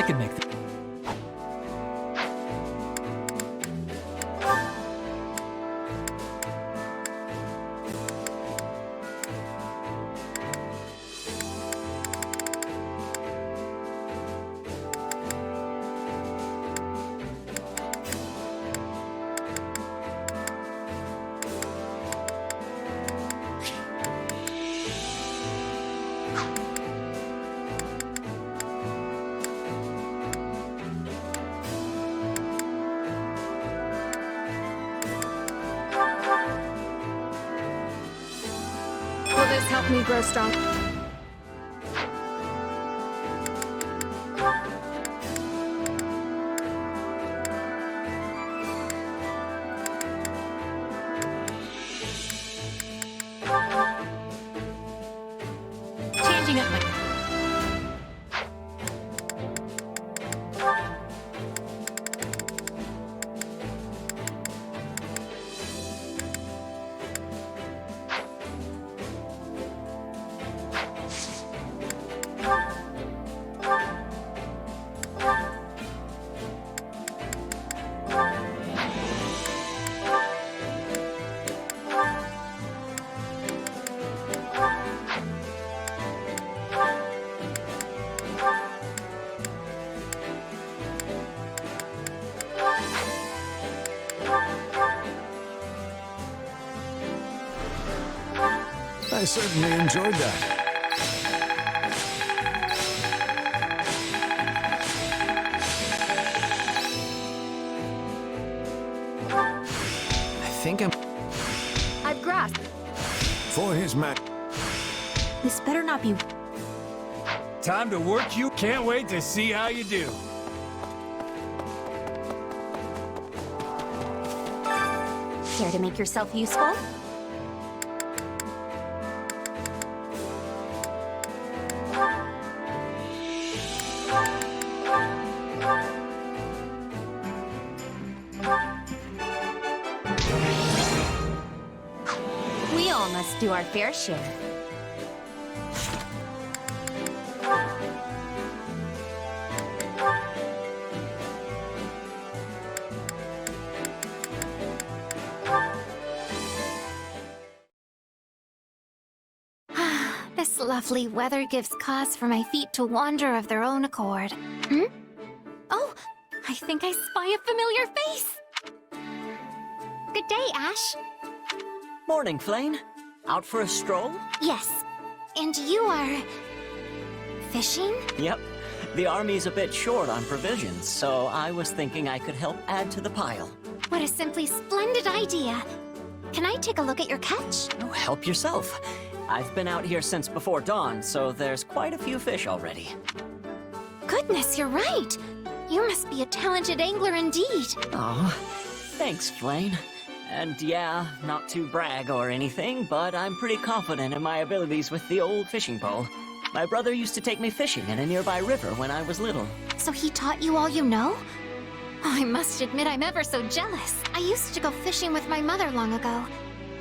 B: can make the...
L: Will this help me grow strong?
Q: Changing up my...
G: I certainly enjoyed that.
M: I think I'm...
L: I've grasped.
G: For his Mac.
Q: This better not be...
J: Time to work you. Can't wait to see how you do.
Q: Care to make yourself useful? We all must do our fair share.
L: This lovely weather gives cause for my feet to wander of their own accord. Oh, I think I spy a familiar face! Good day, Ashe.
H: Morning, Flayn. Out for a stroll?
L: Yes. And you are... fishing?
H: Yep. The army's a bit short on provisions, so I was thinking I could help add to the pile.
L: What a simply splendid idea. Can I take a look at your catch?
H: Oh, help yourself. I've been out here since before dawn, so there's quite a few fish already.
L: Goodness, you're right. You must be a talented angler indeed.
H: Oh, thanks, Flayn. And yeah, not to brag or anything, but I'm pretty confident in my abilities with the old fishing pole. My brother used to take me fishing in a nearby river when I was little.
L: So he taught you all you know? Oh, I must admit I'm ever so jealous. I used to go fishing with my mother long ago,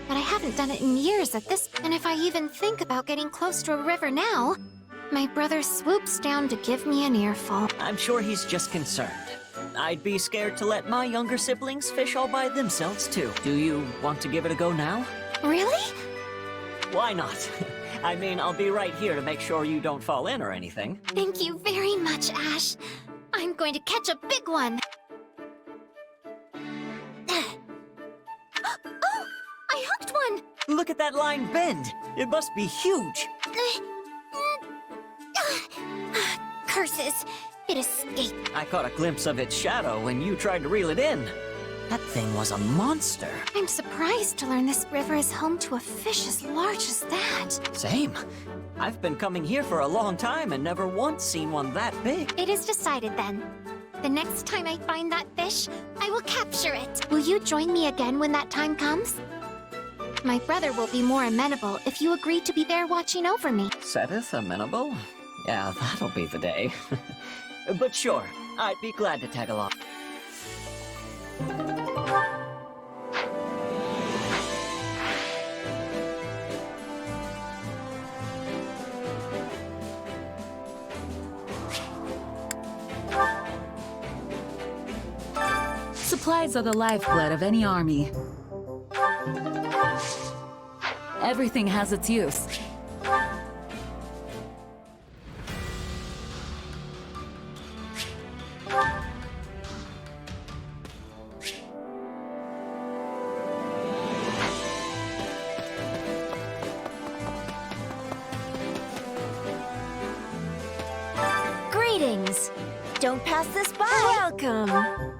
L: but I haven't done it in years at this point. And if I even think about getting close to a river now, my brother swoops down to give me an earful.
H: I'm sure he's just concerned. I'd be scared to let my younger siblings fish all by themselves, too. Do you want to give it a go now?
L: Really?
H: Why not? I mean, I'll be right here to make sure you don't fall in or anything.
L: Thank you very much, Ashe. I'm going to catch a big one. Oh, I hooked one!
H: Look at that line bend. It must be huge.
L: Curses. It escaped.
H: I caught a glimpse of its shadow when you tried to reel it in. That thing was a monster.
L: I'm surprised to learn this river is home to a fish as large as that.
H: Same. I've been coming here for a long time and never once seen one that big.
L: It is decided then. The next time I find that fish, I will capture it. Will you join me again when that time comes? My brother will be more amenable if you agree to be there watching over me.
H: Seteth amenable? Yeah, that'll be the day. But sure, I'd be glad to tag along.
R: Supplies are the lifeblood of any army. Everything has its use.
Q: Greetings. Don't pass this by.
L: Welcome.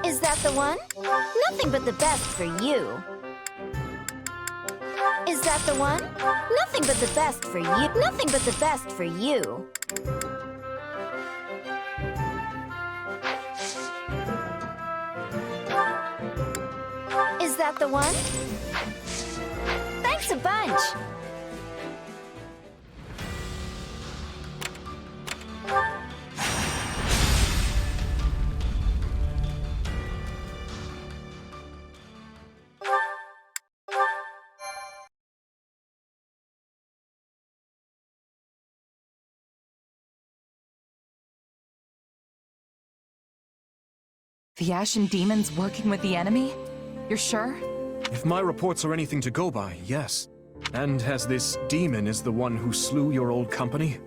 Q: Is that the one? Nothing but the best for you. Is that the one? Nothing but the best for you. Nothing but the best for you. Is that the one? Thanks a bunch.
D: The Ashen Demon's working with the enemy? You're sure?
C: If my reports are anything to go by, yes. And as this demon is the one who slew your old company,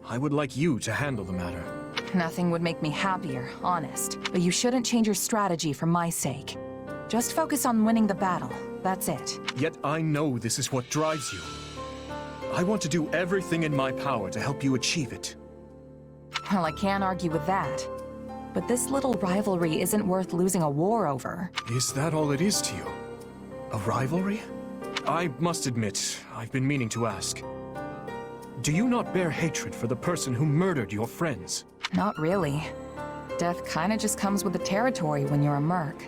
C: I would like you to handle the matter.
D: Nothing would make me happier, honest. But you shouldn't change your strategy for my sake. Just focus on winning the battle. That's it.
C: Yet I know this is what drives you. I want to do everything in my power to help you achieve it.
D: Well, I can't argue with that. But this little rivalry isn't worth losing a war over.
C: Is that all it is to you? A rivalry? I must admit, I've been meaning to ask. Do you not bear hatred for the person who murdered your friends?
D: Not really. Death kinda just comes with the territory when you're a merc.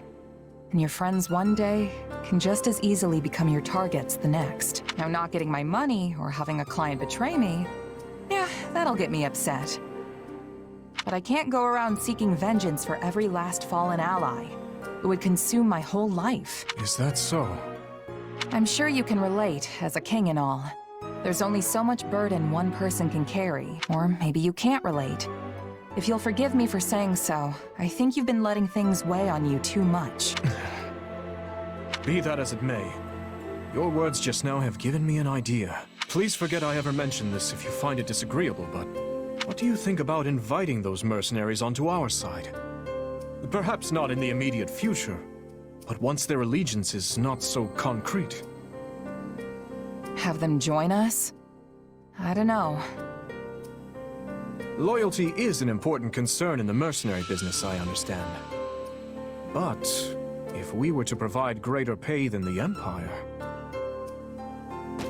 D: And your friends one day can just as easily become your targets the next. Now, not getting my money or having a client betray me, yeah, that'll get me upset. But I can't go around seeking vengeance for every last fallen ally. It would consume my whole life.
C: Is that so?
D: I'm sure you can relate, as a king and all. There's only so much burden one person can carry, or maybe you can't relate. If you'll forgive me for saying so, I think you've been letting things weigh on you too much.
C: Be that as it may, your words just now have given me an idea. Please forget I ever mentioned this if you find it disagreeable, but what do you think about inviting those mercenaries onto our side? Perhaps not in the immediate future, but once their allegiance is not so concrete.
D: Have them join us? I don't know.
C: Loyalty is an important concern in the mercenary business, I understand. But if we were to provide greater pay than the Empire...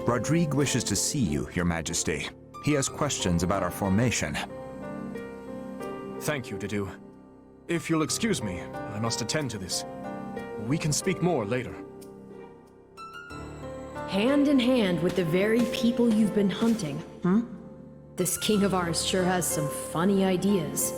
E: Rodrigue wishes to see you, Your Majesty. He has questions about our formation.
C: Thank you, Dedue. If you'll excuse me, I must attend to this. We can speak more later.
I: Hand in hand with the very people you've been hunting. This king of ours sure has some funny ideas.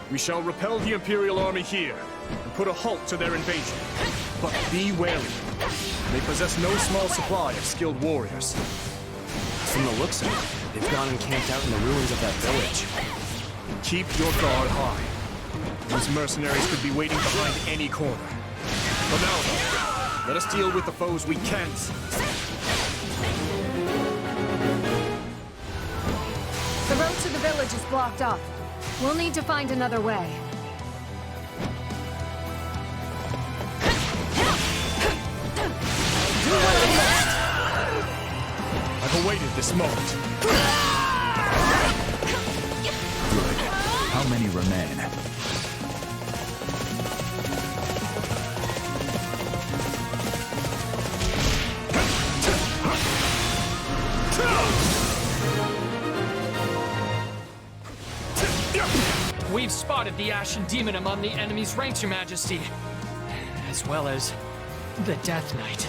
C: We shall repel the Imperial army here, and put a halt to their invasion. But be wary. They possess no small supply of skilled warriors.
M: From the looks of it, they've gone and camped out in the ruins of that village.
C: Keep your guard high. These mercenaries could be waiting behind any corner. For now, though, let us deal with the foes we can see.
O: The road to the village is blocked off. We'll need to find another way.
C: Do what I must! I've awaited this moment.
E: Good. How many remain?
S: We've spotted the Ashen Demon among the enemy's ranks, Your Majesty. As well as the Death Knight.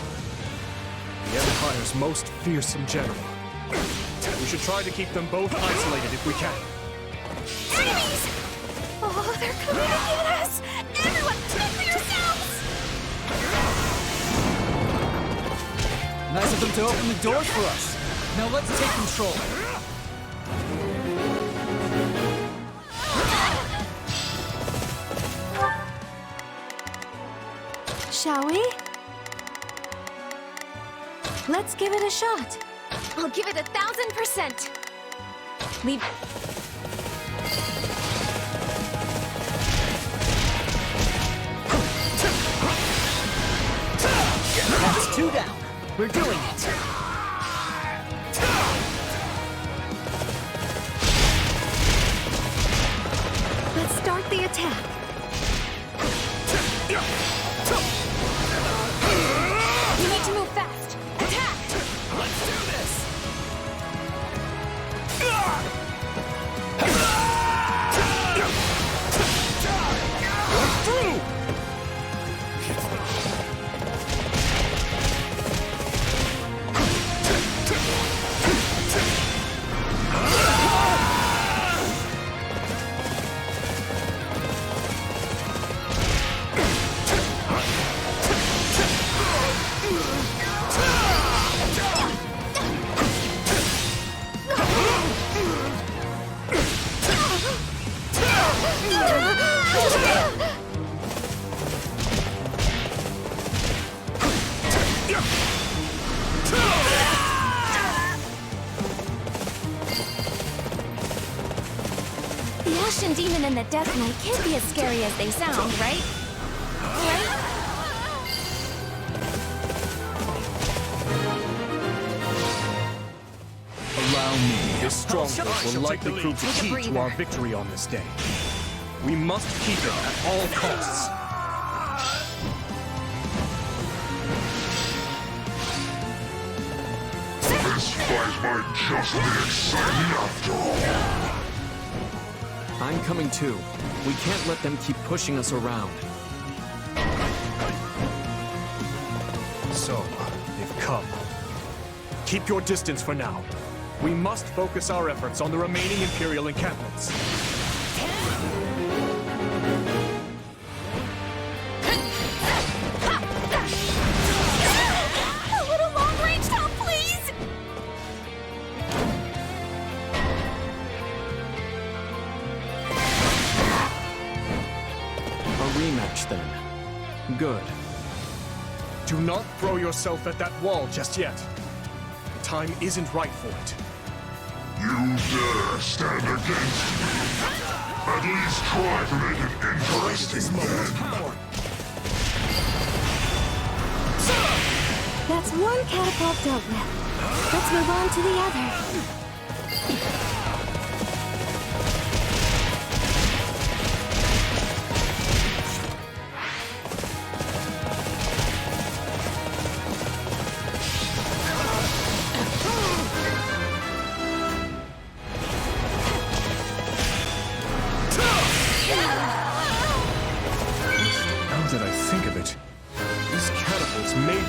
C: The Empire's most fearsome general. We should try to keep them both isolated if we can.
Q: Enemies! Oh, they're coming to get us! Everyone, fend for yourselves!
B: Nice of them to open the doors for us. Now let's take control.
L: Shall we? Let's give it a shot.
Q: I'll give it 1000%.
L: Leave.
B: That's 2 down. We're doing it.
L: Let's start the attack.
Q: We need to move fast. Attack!
S: Let's do this!
Q: The Ashen Demon and the Death Knight can't be as scary as they sound, right?
C: Allow me. This stronghold will likely prove the key to our victory on this day. We must keep it at all costs.
P: This fight might just be exciting after all.
M: I'm coming too. We can't let them keep pushing us around.
C: So, they've come. Keep your distance for now. We must focus our efforts on the remaining Imperial encampments.
Q: A little long-range help, please!
M: A rematch, then. Good.
C: Do not throw yourself at that wall just yet. The time isn't right for it.
P: You dare stand against me? At least try to make it interesting then.
L: That's one catapult dealt with. Let's move on to the other.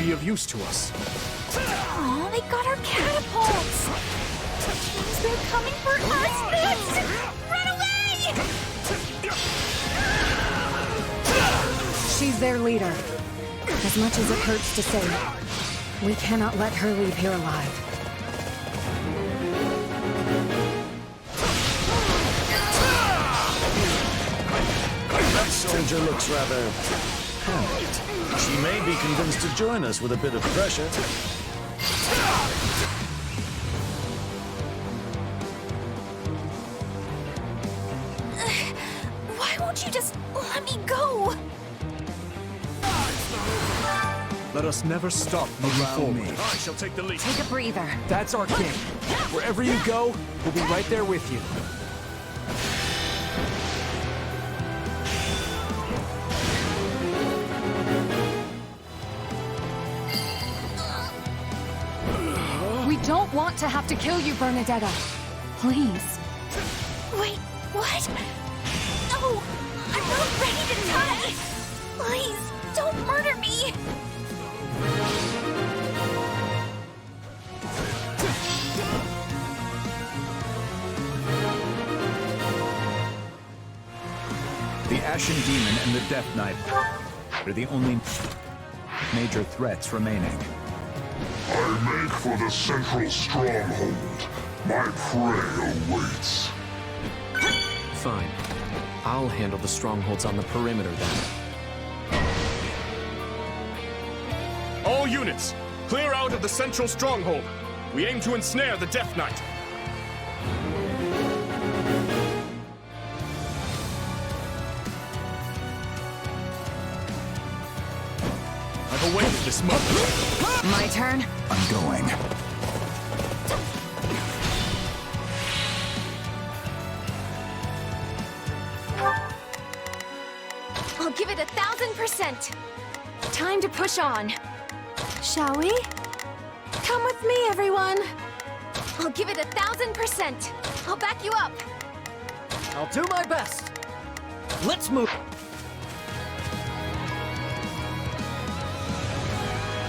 C: Of use to us.
Q: Oh, they got our catapults! That means they're coming for us! Run away!
O: She's their leader. As much as it hurts to say it, we cannot let her leave here alive.
G: That soldier looks rather panicked. She may be convinced to join us with a bit of pressure.
Q: Why won't you just let me go?
C: Let us never stop moving forward.
N: I shall take the lead.
D: Take a breather.
J: That's our king. Wherever you go, we'll be right there with you.
I: We don't want to have to kill you, Bernadetta. Please.
Q: Wait, what? No! I'm not ready to die! Please, don't murder me!
E: The Ashen Demon and the Death Knight are the only major threats remaining.
P: I make for the central stronghold. My prey awaits.
K: Fine. I'll handle the strongholds on the perimeter then.
C: All units, clear out of the central stronghold. We aim to ensnare the Death Knight. I've awaited this moment.
D: My turn?
E: I'm going.
F: I'll give it 1,000%. Time to push on.
L: Shall we? Come with me, everyone.
F: I'll give it 1,000%. I'll back you up.
H: I'll do my best. Let's move.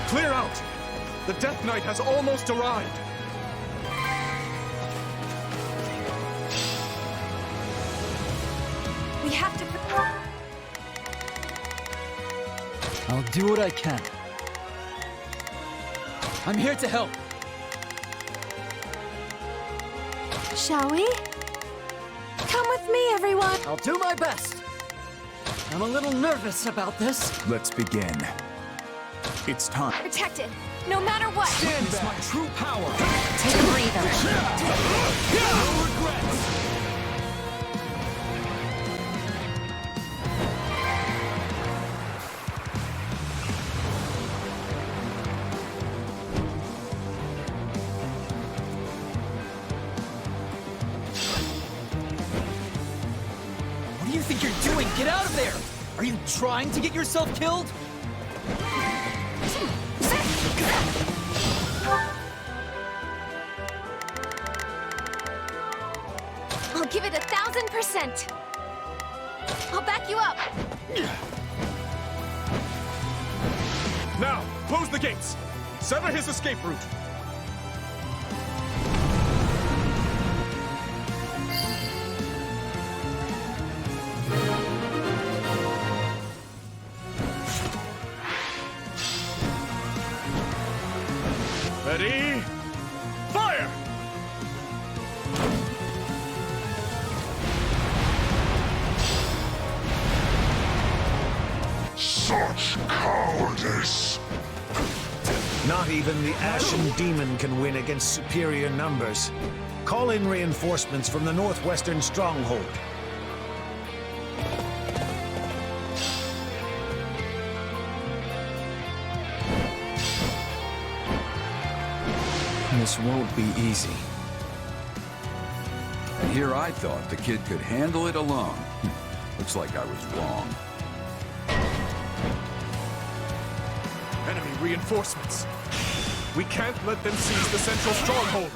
C: Clear out! The Death Knight has almost arrived.
F: We have to...
B: I'll do what I can. I'm here to help.
L: Shall we? Come with me, everyone.
H: I'll do my best. I'm a little nervous about this.
E: Let's begin. It's time.
F: Protected, no matter what.
J: Stand back. My true power.
D: Take a breather.
J: No regrets. What do you think you're doing? Get out of there! Are you trying to get yourself killed?
F: I'll give it 1,000%. I'll back you up.
C: Now, close the gates. Sever his escape route. Ready? Fire!
P: Such cowardice!
G: Not even the Ashen Demon can win against superior numbers. Call in reinforcements from the northwestern stronghold.
K: This won't be easy.
A: And here I thought the kid could handle it alone. Looks like I was wrong.
C: Enemy reinforcements. We can't let them seize the central stronghold.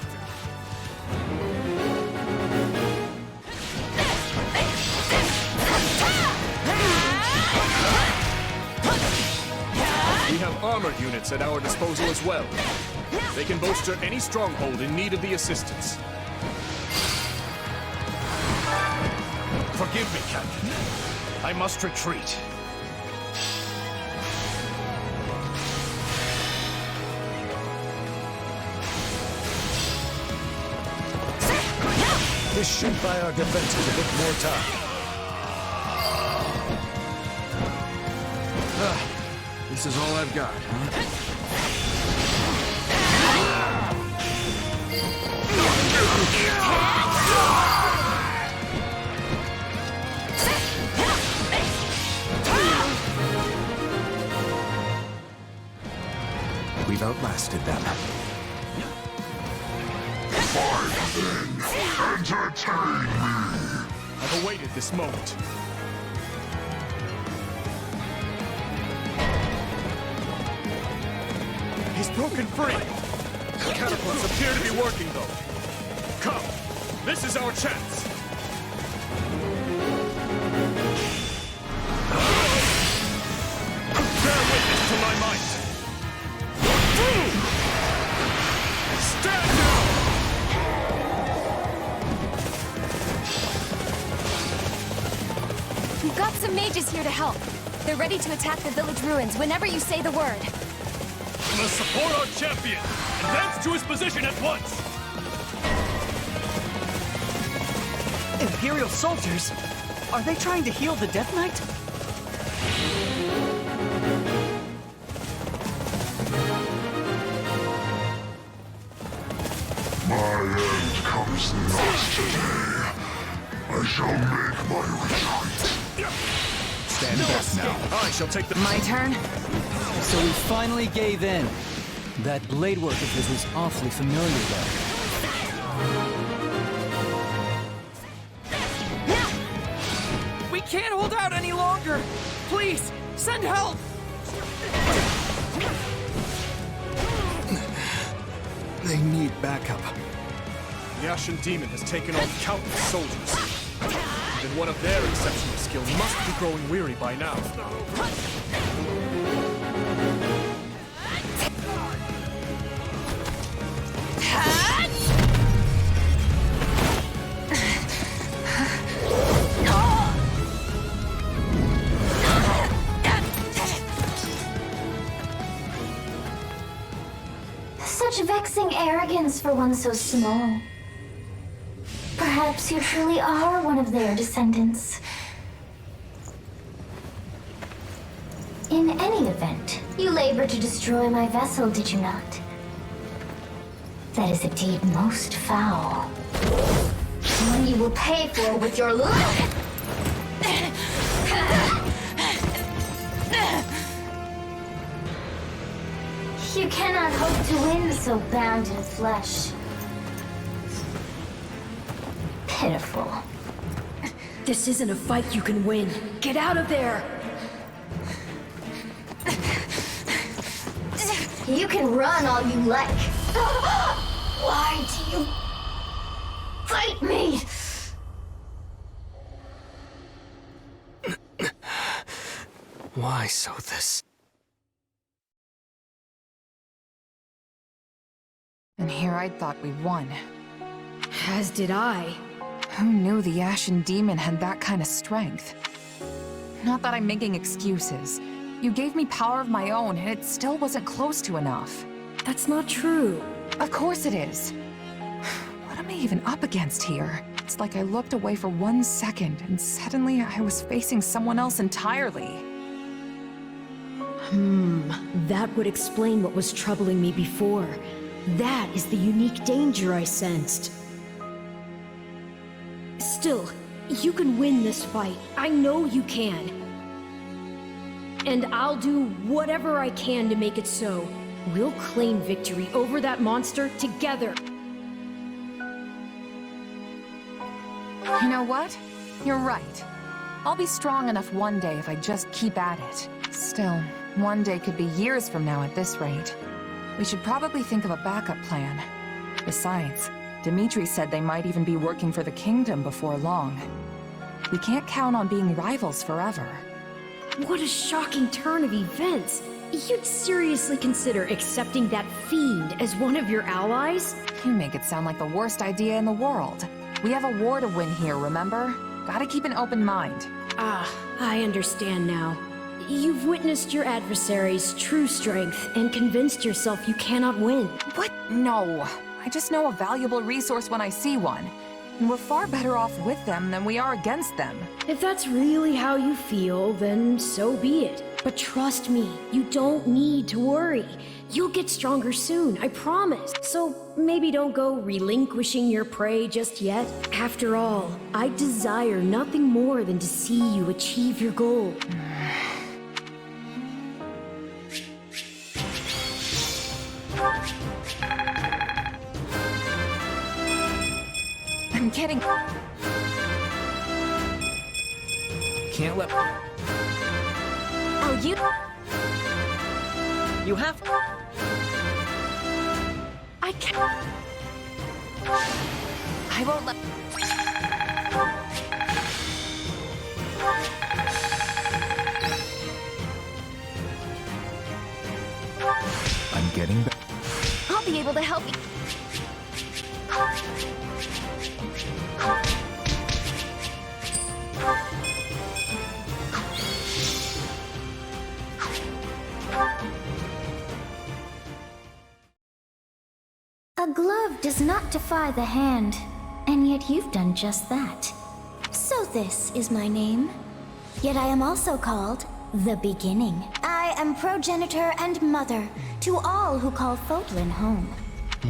C: We have armored units at our disposal as well. They can bolster any stronghold in need of the assistance. Forgive me, Captain. I must retreat.
G: This should buy our defenses a bit more time.
A: This is all I've got, huh?
E: We've outlasted them.
P: Fight then! Entertain me!
C: I've awaited this moment. He's broken free! The catapults appear to be working, though. Come! This is our chance! Bear witness to my might! Stand down!
F: We've got some mages here to help. They're ready to attack the village ruins whenever you say the word.
C: We must support our champion! Advance to his position at once!
H: Imperial soldiers? Are they trying to heal the Death Knight?
P: My end comes not today. I shall make my retreat.
C: Stand back now. I shall take the...
D: My turn?
B: So we finally gave in. That blade work of his was awfully familiar, though.
S: We can't hold out any longer! Please, send help!
E: They need backup.
C: The Ashen Demon has taken on countless soldiers. Even one of their exceptional skill must be growing weary by now.
L: Such vexing arrogance for one so small. Perhaps you truly are one of their descendants. In any event, you labor to destroy my vessel, did you not? That is a deed most foul. One you will pay for with your life! You cannot hope to win so bound in flesh. Pitiful.
I: This isn't a fight you can win. Get out of there!
L: You can run all you like. Why do you fight me?
K: Why so this?
D: And here I thought we won.
I: As did I.
D: Who knew the Ashen Demon had that kind of strength? Not that I'm making excuses. You gave me power of my own, and it still wasn't close to enough.
I: That's not true.
D: Of course it is. What am I even up against here? It's like I looked away for 1 second, and suddenly I was facing someone else entirely.
I: That would explain what was troubling me before. That is the unique danger I sensed. Still, you can win this fight. I know you can. And I'll do whatever I can to make it so. We'll claim victory over that monster together.
D: You know what? You're right. I'll be strong enough one day if I just keep at it. Still, one day could be years from now at this rate. We should probably think of a backup plan. Besides, Dimitri said they might even be working for the kingdom before long. We can't count on being rivals forever.
I: What a shocking turn of events! You'd seriously consider accepting that fiend as one of your allies?
D: You make it sound like the worst idea in the world. We have a war to win here, remember? Gotta keep an open mind.
I: Ah, I understand now. You've witnessed your adversary's true strength and convinced yourself you cannot win.
D: What? No. I just know a valuable resource when I see one. And we're far better off with them than we are against them.
I: If that's really how you feel, then so be it. But trust me, you don't need to worry. You'll get stronger soon, I promise. So maybe don't go relinquishing your prey just yet. After all, I desire nothing more than to see you achieve your goal.
D: I'm kidding.
M: Can't let...
Q: Oh,
H: You have...
Q: I can't...
D: I won't let...
E: I'm getting back.
Q: I'll be able to help you.
L: A glove does not defy the hand, and yet you've done just that. So this is my name. Yet I am also called the Beginning. I am progenitor and mother to all who call Fodlan home.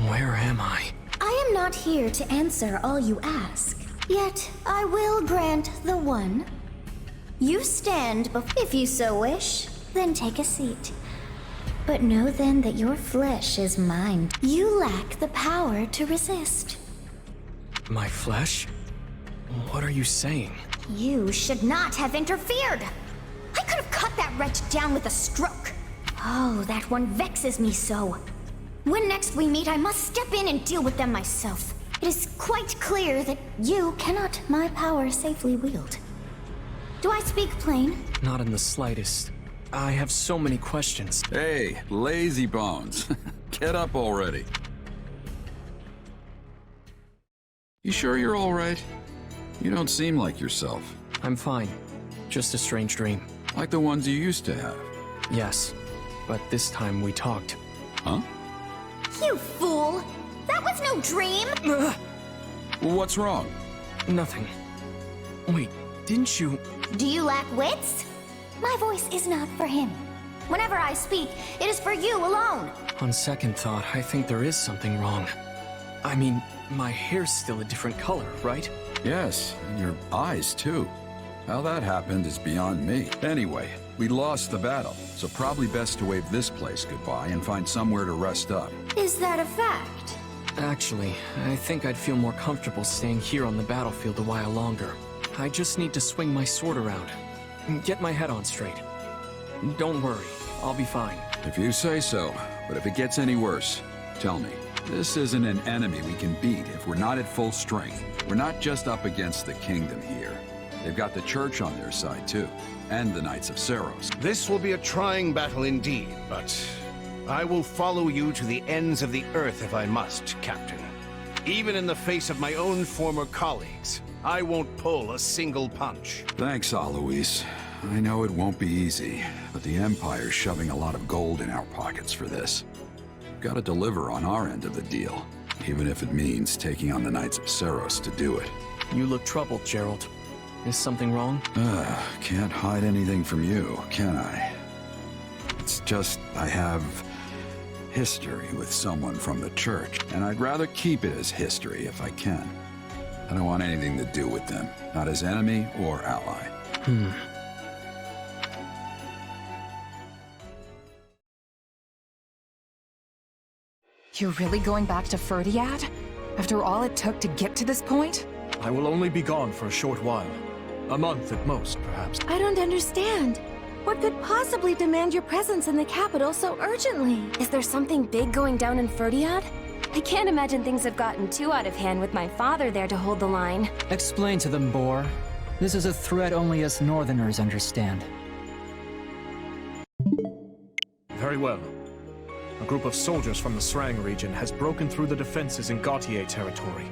K: Where am I?
L: I am not here to answer all you ask, yet I will grant the one. You stand if you so wish, then take a seat. But know then that your flesh is mine. You lack the power to resist.
K: My flesh? What are you saying?
L: You should not have interfered. I could have cut that wretch down with a stroke. Oh, that one vexes me so. When next we meet, I must step in and deal with them myself. It is quite clear that you cannot my power safely wield. Do I speak plain?
K: Not in the slightest. I have so many questions.
A: Hey, lazy bones. Get up already. You sure you're all right? You don't seem like yourself.
K: I'm fine. Just a strange dream.
A: Like the ones you used to have.
K: Yes, but this time we talked.
A: Huh?
L: You fool! That was no dream!
A: Well, what's wrong?
K: Nothing. Wait, didn't you...
L: Do you lack wits? My voice is not for him. Whenever I speak, it is for you alone.
K: On second thought, I think there is something wrong. I mean, my hair's still a different color, right?
A: Yes, and your eyes too. How that happened is beyond me. Anyway, we lost the battle, so probably best to wave this place goodbye and find somewhere to rest up.
L: Is that a fact?
K: Actually, I think I'd feel more comfortable staying here on the battlefield a while longer. I just need to swing my sword around. Get my head on straight. Don't worry, I'll be fine.
A: If you say so, but if it gets any worse, tell me. This isn't an enemy we can beat if we're not at full strength. We're not just up against the kingdom here. They've got the church on their side too, and the Knights of Seros.
T: This will be a trying battle indeed, but I will follow you to the ends of the earth if I must, Captain. Even in the face of my own former colleagues, I won't pull a single punch.
A: Thanks, Alois. I know it won't be easy, but the Empire's shoving a lot of gold in our pockets for this. Gotta deliver on our end of the deal, even if it means taking on the Knights of Seros to do it.
K: You look troubled, Gerald. Is something wrong?
A: Can't hide anything from you, can I? It's just I have history with someone from the church, and I'd rather keep it as history if I can. I don't want anything to do with them, not as enemy or ally.
D: You're really going back to Ferdiad? After all it took to get to this point?
C: I will only be gone for a short while. A month at most, perhaps.
L: I don't understand. What could possibly demand your presence in the capital so urgently?
F: Is there something big going down in Ferdiad? I can't imagine things have gotten too out of hand with my father there to hold the line.
B: Explain to them, Boar. This is a threat only us Northerners understand.
C: Very well. A group of soldiers from the Srang region has broken through the defenses in Gautier territory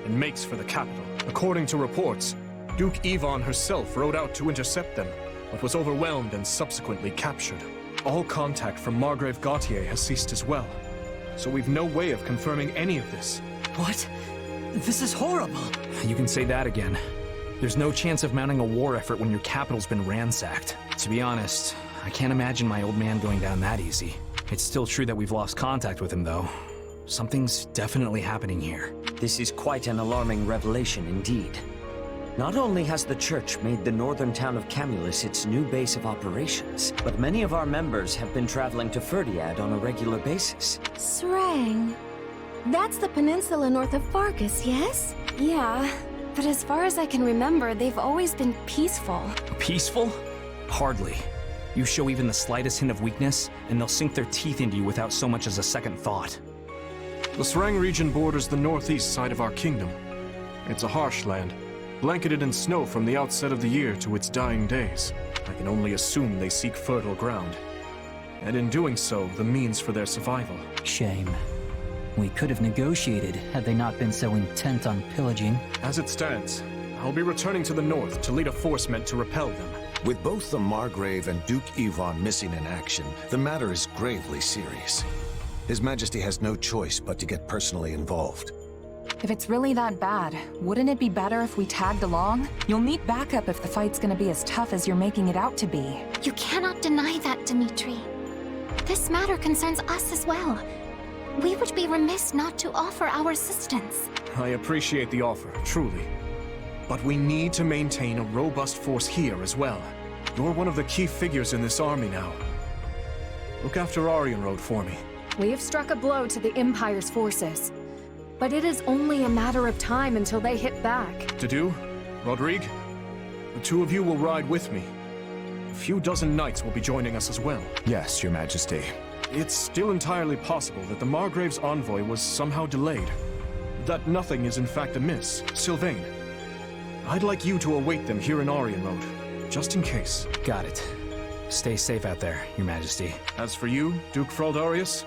C: and makes for the capital. According to reports, Duke Yvonne herself rode out to intercept them, but was overwhelmed and subsequently captured. All contact from Margrave Gautier has ceased as well, so we've no way of confirming any of this.
B: What? This is horrible!
M: You can say that again. There's no chance of mounting a war effort when your capital's been ransacked. To be honest, I can't imagine my old man going down that easy. It's still true that we've lost contact with him, though. Something's definitely happening here.
H: This is quite an alarming revelation indeed. Not only has the Church made the northern town of Camulus its new base of operations, but many of our members have been traveling to Ferdiad on a regular basis.
L: Sreng. That's the peninsula north of Fargus, yes?
F: Yeah, but as far as I can remember, they've always been peaceful.
M: Peaceful? Hardly. You show even the slightest hint of weakness, and they'll sink their teeth into you without so much as a second thought.
C: The Sreng region borders the northeast side of our kingdom. It's a harsh land, blanketed in snow from the outset of the year to its dying days. I can only assume they seek fertile ground, and in doing so, the means for their survival.
B: Shame. We could have negotiated had they not been so intent on pillaging.
C: As it stands, I'll be returning to the north to lead a force meant to repel them.
G: With both the Margrave and Duke Yvonne missing in action, the matter is gravely serious. His Majesty has no choice but to get personally involved.
D: If it's really that bad, wouldn't it be better if we tagged along? You'll need backup if the fight's gonna be as tough as you're making it out to be.
Q: You cannot deny that, Dimitri. This matter concerns us as well. We would be remiss not to offer our assistance.
C: I appreciate the offer, truly. But we need to maintain a robust force here as well. You're one of the key figures in this army now. Look after Arianrode for me.
O: We have struck a blow to the Empire's forces. But it is only a matter of time until they hit back.
C: Dedue, Rodrigue, the two of you will ride with me. A few dozen knights will be joining us as well.
E: Yes, Your Majesty.
C: It's still entirely possible that the Margrave's envoy was somehow delayed. That nothing is in fact amiss. Sylvain, I'd like you to await them here in Arianrode, just in case.
M: Got it. Stay safe out there, Your Majesty.
C: As for you, Duke Fraldarius,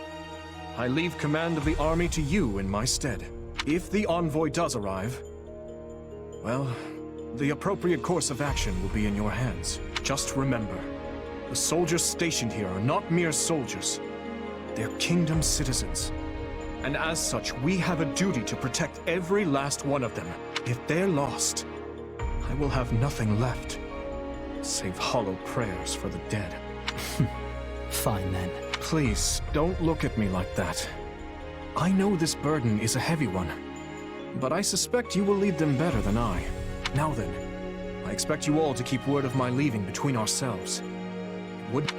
C: I leave command of the army to you in my stead. If the envoy does arrive, well, the appropriate course of action will be in your hands. Just remember, the soldiers stationed here are not mere soldiers. They're kingdom citizens. And as such, we have a duty to protect every last one of them. If they're lost, I will have nothing left, save hollow prayers for the dead.
B: Fine then.
C: Please, don't look at me like that. I know this burden is a heavy one, but I suspect you will lead them better than I. Now then, I expect you all to keep word of my leaving between ourselves. Would